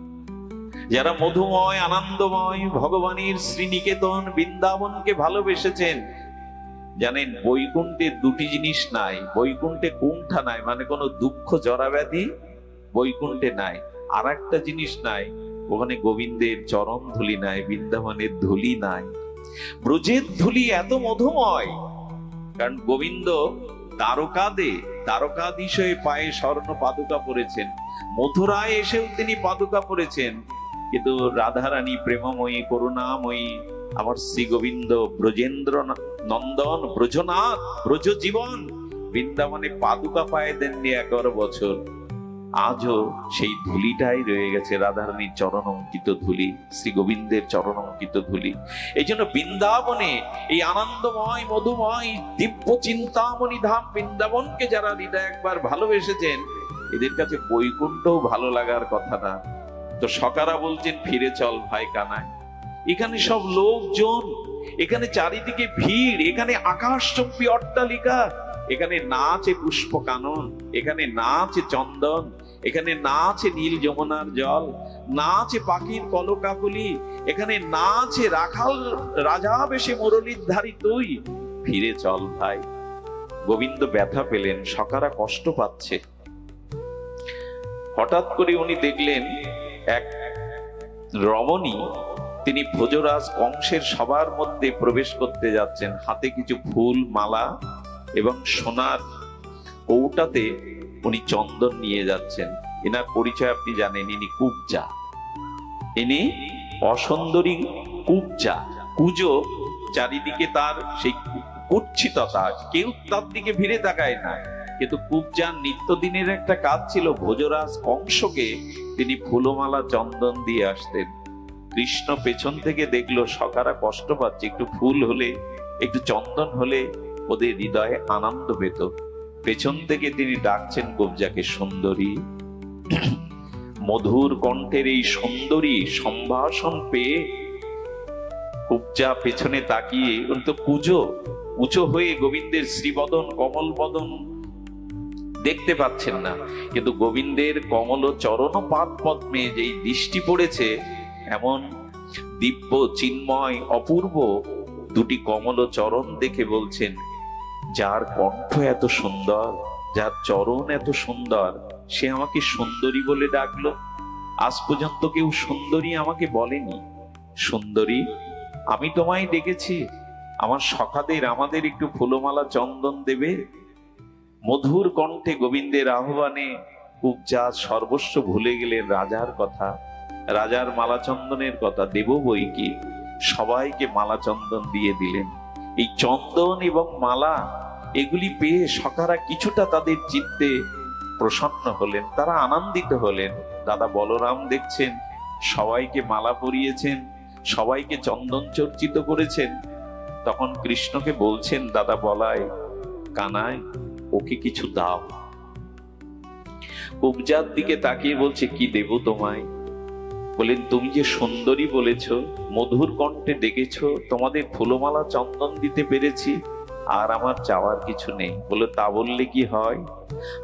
যারা মধুময় আনন্দময় ভগবানের শ্রীনিকেতন বৃন্দাবনকে ভালোবেসেছেন, জানেন বৈকুণ্ঠে দুটি জিনিস নাই। বৈকুণ্ঠে কুণ্ঠা নাই, মানে কোনো দুঃখ জরাব্যাধি বৈকুণ্ঠে নাই। আর একটা জিনিস নাই, ওখানে গোবিন্দের চরণ ধুলি নাই, বৃন্দাবনের ধুলি নাই। ব্রজের ধুলি এত মধুময়, কারণ গোবিন্দ দ্বারকাধীশ হয়ে পায়ে স্বর্ণ পাদুকা পরেছেন, মথুরায় এসেও তিনি পাদুকা পরেছেন। কিন্তু রাধারানী প্রেমময়ী করুণাময়ী আমার শ্রী গোবিন্দ ব্রজেন্দ্র নন্দন ব্রজনাথ ব্রজ জীবন বৃন্দাবনে পাদুকা পায়ে দেননি 11 বছর। আজও সেই ধুলিটাই রয়ে গেছে, রাধারানীর চরণ অঙ্কিত ধুলি, শ্রী গোবিন্দের চরণ অঙ্কিত ধুলি। এই জন্য বৃন্দাবনে এই আনন্দময় মধুময় দিব্য চিন্তামণি ধাম বৃন্দাবনকে যারা হৃদয় একবার ভালোবেসেছেন, এদের কাছে বৈকুণ্ঠও ভালো লাগার কথা না। তো সকারা বলছেন, ফিরে চল ভাই কানাই। এখানে সব লোকজন, এখানে চারিদিকে ভিড়, এখানে আকাশচুম্বী অট্টালিকা, এখানে না আছে পুষ্প কানন, এখানে না আছে চন্দন, এখানে না আছে নীল যমুনার জল, না আছে পাখির কলকাকলি, এখানে না আছে রাখাল রাজা বেশে মুরলীর ধারী তুই। ফিরে চল ভাই। গোবিন্দ ব্যথা পেলেন, সখারা কষ্ট পাচ্ছে। হঠাৎ করে উনি দেখলেন এক রমণী, তিনি ভোজরাজ কংসের সবার মধ্যে প্রবেশ করতে যাচ্ছেন। হাতে কিছু ফুল মালা এবং সোনার কৌটাতে উনি চন্দন নিয়ে যাচ্ছেন। এনার পরিচয় আপনি জানেন, ইনি কুবজা, ইনি অসুন্দরী কুবজা। কুজো, চারিদিকে তার সেই কুৎসিততা, কেউ তার দিকে ভিড়ে তাকায় না। কিন্তু কুবজার নিত্যদিনের একটা কাজ ছিল, ভোজরাজ কংসকে তিনি ফুলমালা চন্দন দিয়ে আসতেন। কৃষ্ণ পেছন থেকে দেখলো সখারা কষ্ট পাচ্ছে, একটু ফুল হলে, একটু চন্দন হলে ওদের হৃদয়ে আনন্দ পেত। পেছন থেকে তিনি ডাকছেন কুবজাকে, সুন্দরী। মধুর কণ্ঠের এই সুন্দরী সম্ভাষণ পেয়ে কুবজা পেছনে তাকিয়ে, তো কুজো উঁচু হয়ে গোবিন্দের শ্রীবদন কমল বদন দেখতে পাচ্ছেন না, কিন্তু গোবিন্দের কমল চরণ পাদ পদ্মে যেই দৃষ্টি পড়েছে, এমন দিব্য চিন্ময় অপূর্ব দুটি কমল চরণ দেখে বলছেন, যার কণ্ঠ এত সুন্দর, যার চরণ এত সুন্দর, সে আমাকে সুন্দরী বলে ডাকলো। আজ পর্যন্ত কেউ সুন্দরী আমাকে বলেনি। সুন্দরী, আমি তোমায় ডেকেছি, আমার সখাদের, আমাদের একটু ফুলমালা চন্দন দেবে। মধুর কণ্ঠে গোবিন্দের আহ্বানে কুবজা সর্বস্ব ভুলে গেলেন, রাজার কথা, রাজার মালা চন্দনের কথা। দেব বই কি, সবাইকে মালা চন্দন দিয়ে দিলেন। এই চন্দন এবং মালা এগুলি পেয়ে সখারা কিছুটা তাদের চিত্তে প্রসন্ন হলেন, তারা আনন্দিত হলেন। দাদা বলরাম দেখছেন সবাইকে মালা পরিয়েছেন, সবাইকে চন্দন চর্চিত করেছেন। তখন কৃষ্ণকে বলছেন, দাদা বলাই, কানাই, ওকে কিছু দাও। কুবজার দিকে তাকিয়ে বলছে, কি দেব তোমায়? বলেন, তুমি যে সুন্দরী বলেছ, মধুর কণ্ঠে ডেকেছ, তোমাদের ফুলমালা চন্দন দিতে পেরেছি, আর আমার চাওয়ার কিছু নেই। বলে তা বললে কি হয়?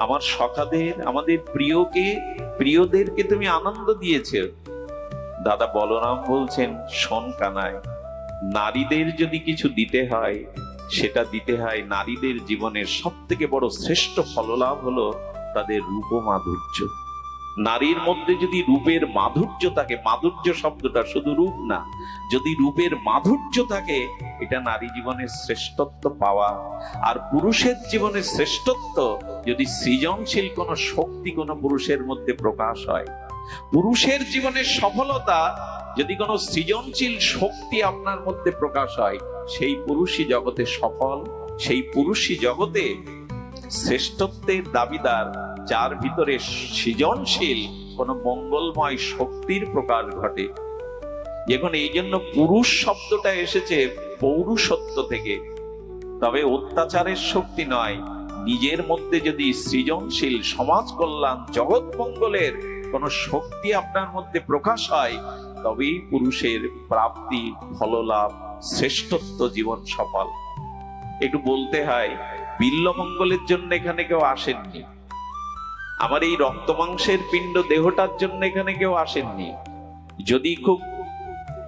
আমার সখাদের, আমাদের প্রিয়দেরকে তুমি আনন্দ দিয়েছে। দাদা বলরাম বলছেন, শোন কানাই, নারীদের যদি কিছু দিতে হয়, সেটা দিতে হয় নারীদের জীবনের সব থেকে বড় শ্রেষ্ঠ ফললাভ হলো তাদের রূপ মাধুর্য। নারীর মধ্যে যদি রূপের মাধুর্য থাকে, মাধুর্য শব্দটা শুধু রূপ না, যদি রূপের মাধুর্য থাকে, এটা নারী জীবনের শ্রেষ্ঠত্ব পাওয়া। আর পুরুষের জীবনের শ্রেষ্ঠত্ব যদি সৃজনশীল কোন শক্তি কোন পুরুষের মধ্যে প্রকাশ হয়। পুরুষের জীবনের সফলতা যদি কোন সৃজনশীল শক্তি আপনার মধ্যে প্রকাশ হয়, সেই পুরুষই জগতে সফল, সেই পুরুষই জগতে শ্রেষ্ঠত্বের দাবিদার, যার ভিতরে সৃজনশীল কোন মঙ্গলময় শক্তির প্রকাশ ঘটে। এখন এই জন্য পুরুষ শব্দটা এসেছে পৌরুষত্ব থেকে, তবে অত্যাচারের শক্তি নয়। নিজের মধ্যে যদি সৃজনশীল সমাজ কল্যাণ, জগৎ মঙ্গলের কোন শক্তি আপনার মধ্যে প্রকাশ হয়, তবেই পুরুষের প্রাপ্তি, ফললাভ, শ্রেষ্ঠত্ব, জীবন সফল। একটু বলতে হয়, বিল্লমঙ্গলের জন্য এখানে কেউ আসেননি, আমার এই রক্ত মাংসের পিণ্ড দেহটার জন্য এখানে কেউ আসেননি। যদি খুব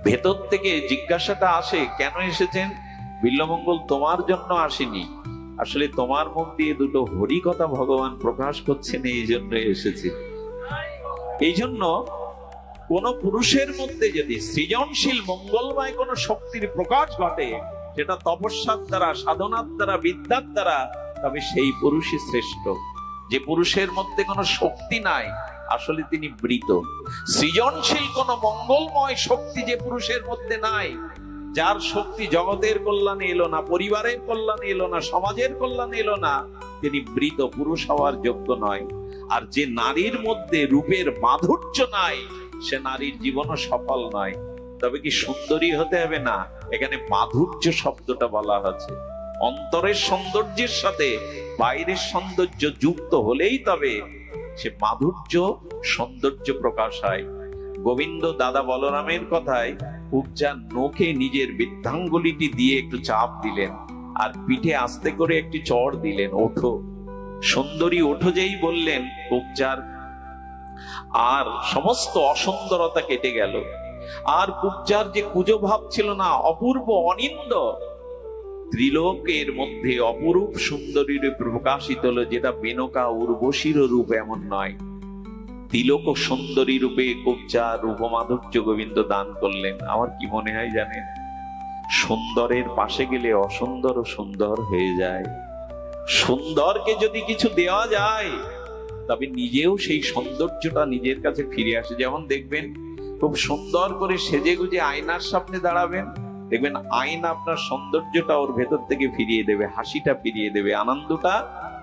ভেতর থেকে জিজ্ঞাসাটা আসে, কেন এসেছেন? বিল্লমঙ্গল তোমার জন্য আসেনি, আসলে তোমার মুখ দিয়ে দুটো হরি কথা ভগবান প্রকাশ করছেন, এই জন্য এসেছে। এই জন্য কোন পুরুষের মধ্যে যদি সৃজনশীল মঙ্গলময় কোন শক্তির প্রকাশ ঘটে, সেটা তপস্যার দ্বারা, সাধনার দ্বারা, বিদ্যার দ্বারা, তবে সেই পুরুষই শ্রেষ্ঠ। যে পুরুষের মধ্যে কোনো শক্তি নাই, আসলে তিনি মৃত। সৃজনশীল কোন মঙ্গলময় শক্তি যে পুরুষের মধ্যে নাই, যার শক্তি জগতের কল্যাণে এলো না, পরিবারের কল্যাণে এলো না, সমাজের কল্যাণে এলো না, তিনি মৃত, পুরুষ হওয়ার যোগ্য নয়। আর যে নারীর মধ্যে রূপের মাধুর্য নাই, সে নারীর জীবনও সফল নয়। তবে কি সুন্দরী হতে হবে না, এখানে মাধুর্য শব্দটা বলা হচ্ছে। অন্তরের সৌন্দর্যের সাথে বাইরের সৌন্দর্য যুক্ত হলেই তবে সে মাধুর্য, সৌন্দর্য প্রকাশ হয়। গোবিন্দ দাদা বলরামের কথায় উপজার নোকে নিজের বৃদ্ধাঙ্গুলিটি দিয়ে একটু চাপ দিলেন, আর পিঠে আস্তে করে একটি চড় দিলেন, ওঠো সুন্দরী, ওঠো। যেই বললেন, উপজার আর সমস্ত অসুন্দরতা কেটে গেল। আর কুবজার যে কুজো ভাব ছিল না, অপূর্ব অনিন্দ, ত্রিলোকের মধ্যে অপরূপ সুন্দরী রূপে প্রকাশিত হলো, যেটা মেনকা উর্বশীর রূপ এমন নয়। তিলক সুন্দরী রূপে কুবজার রূপ মাধুর্য গোবিন্দ দান করলেন। আমার কি মনে হয় জানেন, সুন্দরের পাশে গেলে অসুন্দর সুন্দর হয়ে যায়। সুন্দরকে যদি কিছু দেওয়া যায়, তবে নিজেও সেই সৌন্দর্যটা নিজের কাছে ফিরে আসে। যেমন দেখবেন, খুব সুন্দর করে সেজে গুজে আয়নার সামনে দাঁড়াবেন, দেখবেন আয়না আপনার সৌন্দর্যটা ওর ভেতর থেকে ফিরিয়ে দেবে, হাসিটা ফিরিয়ে দেবে, আনন্দটা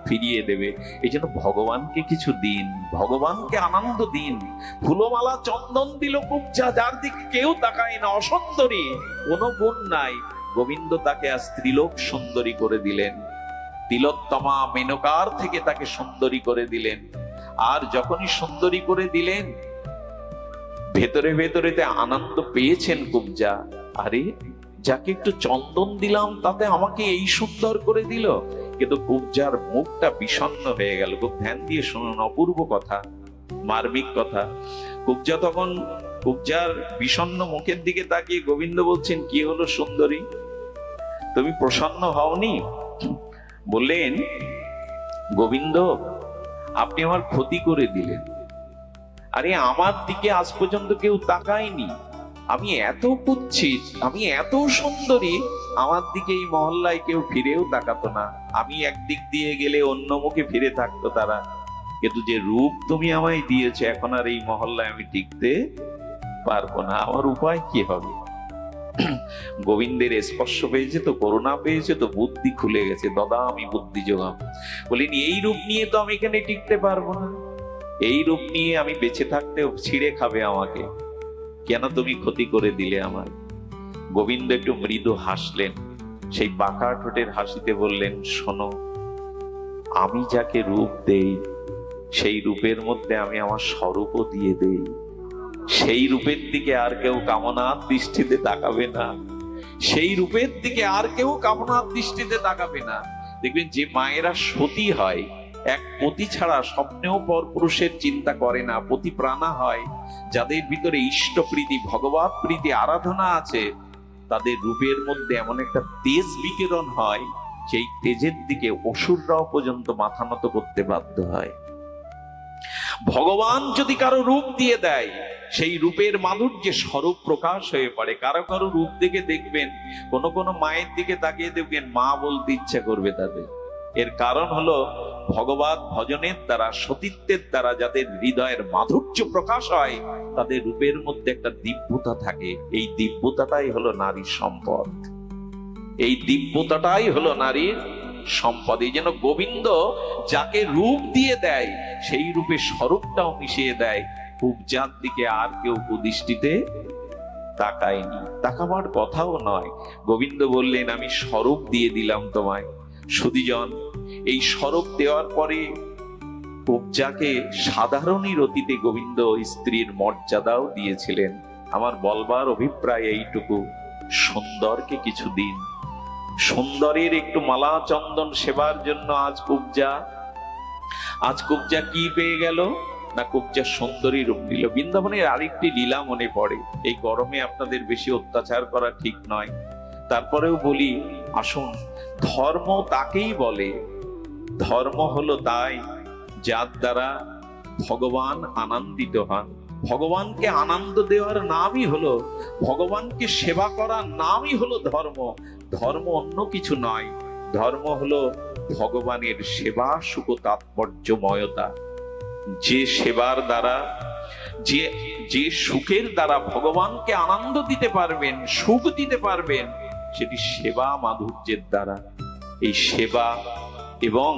ফিরিয়ে দেবে। এই জন্য ভগবানকে কিছু দিন, ভগবানকে আনন্দ দিন। ফুলমালা চন্দন দিল কুবজা, যার দিকে কেউ তাকায় না, অসুন্দরী, কোনো গুণ নাই, গোবিন্দ তাকে আজ ত্রিলোক সুন্দরী করে দিলেন। তিলোত্তমা মেনকার থেকে তাকে সুন্দরী করে দিলেন। আর যখনই সুন্দরী করে দিলেন, ভেতরে ভেতরেতে আনন্দ পেয়েছেন কুবজা। আরে, যাকে একটু চন্দন দিলাম তাতে আমাকে এই সুন্দর করে দিল। কিন্তু কুবজার মুখটা বিষণ্ণ হয়ে গেল। খুব ধ্যান দিয়ে শুনুন, অপূর্ব কথা, মার্মিক কথা। কুবজা তখন, কুবজার বিষণ্ণ মুখের দিকে তাকিয়ে গোবিন্দ বলছেন, কি হলো সুন্দরী, তুমি প্রসন্ন হওনি? বললেন, গোবিন্দ, আপনি আমার ক্ষতি করে দিলেন। আরে, আমার দিকে আজ পর্যন্ত কেউ তাকায়নি, আমি এত কুৎসিত, আমি এত সুন্দরী, আমার দিকে এই মহল্লায় কেউ ফিরেও তাকাতো না। আমি একদিক দিয়ে গেলে অন্য মুখে ফিরে থাকতো তারা। কিন্তু যে রূপ তুমি আমায় দিয়েছো, এখন আর এই মহল্লায় আমি টিকতে পারবো না, আমার উপায় কি হবে? গোবিন্দের স্পর্শ পেয়েছে তো, করুণা পেয়েছে তো, বুদ্ধি খুলে গেছে। দাদা, আমি বুদ্ধি যোগাম। বলিনি, এই রূপ নিয়ে তো আমি এখানে টিকতে পারবো না, এই রূপ নিয়ে আমি বেঁচে থাকতে ছিঁড়ে খাবে আমাকে, কেন তুমি ক্ষতি করে দিলে আমার? গোবিন্দ একটু মৃদু হাসলেন, সেই বাঁকা ঠোঁটের হাসিতে বললেন, শোনো, আমি যাকে রূপ দেই, সেই রূপের মধ্যে আমি আমার স্বরূপও দিয়ে দেই। সেই রূপের দিকে আর কেউ কামনার দৃষ্টিতে তাকাবে না, সেই রূপের দিকে আর কেউ কামনার দৃষ্টিতে তাকাবে না। দেখবেন যে মায়েরা সতী হয়, এক পতি ছাড়া স্বপ্নেও পরপুরুষের চিন্তা করে না, পতি প্রাণা হয়, যাদের ভিতরে ইষ্ট প্রীতি, ভগবত প্রীতি, আরাধনা আছে, তাদের রূপের মধ্যে এমন একটা তেজ বিকিরণ হয়, সেই তেজের দিকে অসুররাও পর্যন্ত মাথা নত করতে বাধ্য হয়। ভগবান যদি কারো রূপ দিয়ে দেয়, সেই রূপের মাধুর্যে স্বরূপ প্রকাশ হয়ে পড়ে। কারো কারো রূপ দেখে দেখবেন, কোন কোন মায়ের দিকে তাকিয়ে দেখবেন মা বলতে ইচ্ছা করবে তাদের। এর কারণ হলো ভগবত ভজনের দ্বারা, সতীত্বের দ্বারা যাদের হৃদয়ের মাধুর্য প্রকাশ হয়, তাদের রূপের মধ্যে একটা দিব্যতা থাকে। এই দিব্যতাটাই হলো নারীর সম্পদ। এই দিব্যতাটাই হলো নারীর সম্পদ। এই যেন গোবিন্দ যাকে রূপ দিয়ে দেয়, সেই রূপে স্বরূপটাও মিশিয়ে দেয়। উপজাত দিকে আর কেউ কুদৃষ্টিতে তাকায়নি, তাকাবার কথাও নয়। গোবিন্দ বললেন, আমি স্বরূপ দিয়ে দিলাম তোমায়। সুধীজন, এই স্বরূপ দেওয়ার পরে উপজাকে সাধারণই রতিতে গোবিন্দ স্ত্রীর মর্যাদাও দিয়েছিলেন। আমার বলবার অভিপ্রায় এইটুকু, সুন্দরকে কিছু দিন, সুন্দরের একটু মালা চন্দন সেবার জন্য আজ কুবজা কি পেয়ে গেল না, কুবজা সুন্দরী রূপ দিল। বৃন্দাবনের আরেকটি লীলা মনে পড়ে। এই গরমে আপনাদের বেশি অত্যাচার করা ঠিক নয়, তারপরেও বলি, আসুন। ধর্ম তাকেই বলে, ধর্ম হলো তাই যার দ্বারা ভগবান আনন্দিত হন। ভগবানকে আনন্দ দেওয়ার নামই হলো, ভগবানকে সেবা করার নামই হলো ধর্ম। ধর্ম অন্য কিছু নয়, ধর্ম হলো ভগবানের সেবা, সুখ, তাৎপর্যময়তা। যে সেবার দ্বারা, যে সুখের দ্বারা ভগবানকে আনন্দ দিতে পারবেন, সুখ দিতে পারবেন, সেটি সেবা মাধুর্যের দ্বারা। এই সেবা এবং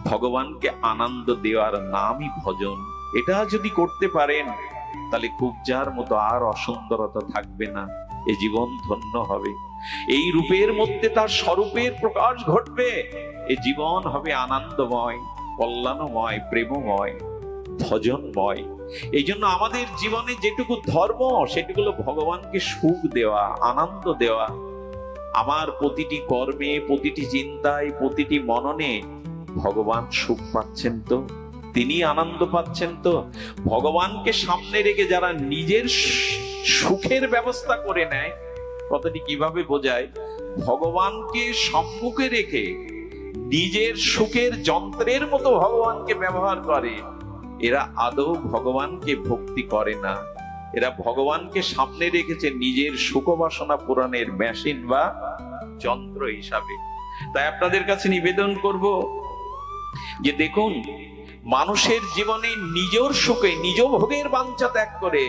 ভগবানকে আনন্দ দেওয়ার নামই ভজন। এটা যদি করতে পারেন, তাহলে কুবজার মতো আর অসুন্দরতা থাকবে না, এ জীবন ধন্য হবে। এই রূপের মধ্যে তার স্বরূপের প্রকাশ ঘটবে, এ জীবন হবে আনন্দময়, কল্যাণময়, প্রেমময়, ভজনময়। এই জন্য আমাদের জীবনে যেটুকু ধর্ম, সেটুকু হলো ভগবানকে সুখ দেওয়া, আনন্দ দেওয়া। আমার প্রতিটি কর্মে, প্রতিটি চিন্তায়, প্রতিটি মননে ভগবান সুখ পাচ্ছেন তো, তিনি আনন্দ পাচ্ছেন তো। ভগবানকে সামনে রেখে যারা নিজের সুখের ব্যবস্থা করে নেয়, কথাটি কিভাবে বোঝায়? ভগবানকে সম্মুখে রেখে নিজের সুখের যন্ত্রের মতো ভগবানকে ব্যবহার করে, এরা আদৌ ভগবানকে ভক্তি করে না। এরা ভগবানকে সামনে রেখেছে নিজের সুখ বাসনা পূরণের মেশিন বা যন্ত্র হিসাবে। তাই আপনাদের কাছে নিবেদন করব যে দেখুন, মানুষের জীবনে নিজের সুখে, নিজ ভোগের বাঞ্ছা ত্যাগ করে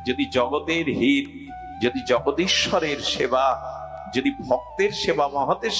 যদি জগতের হিত, যদি জগদীশ্বরের সেবা, যদি ভক্তের সেবা, মহতের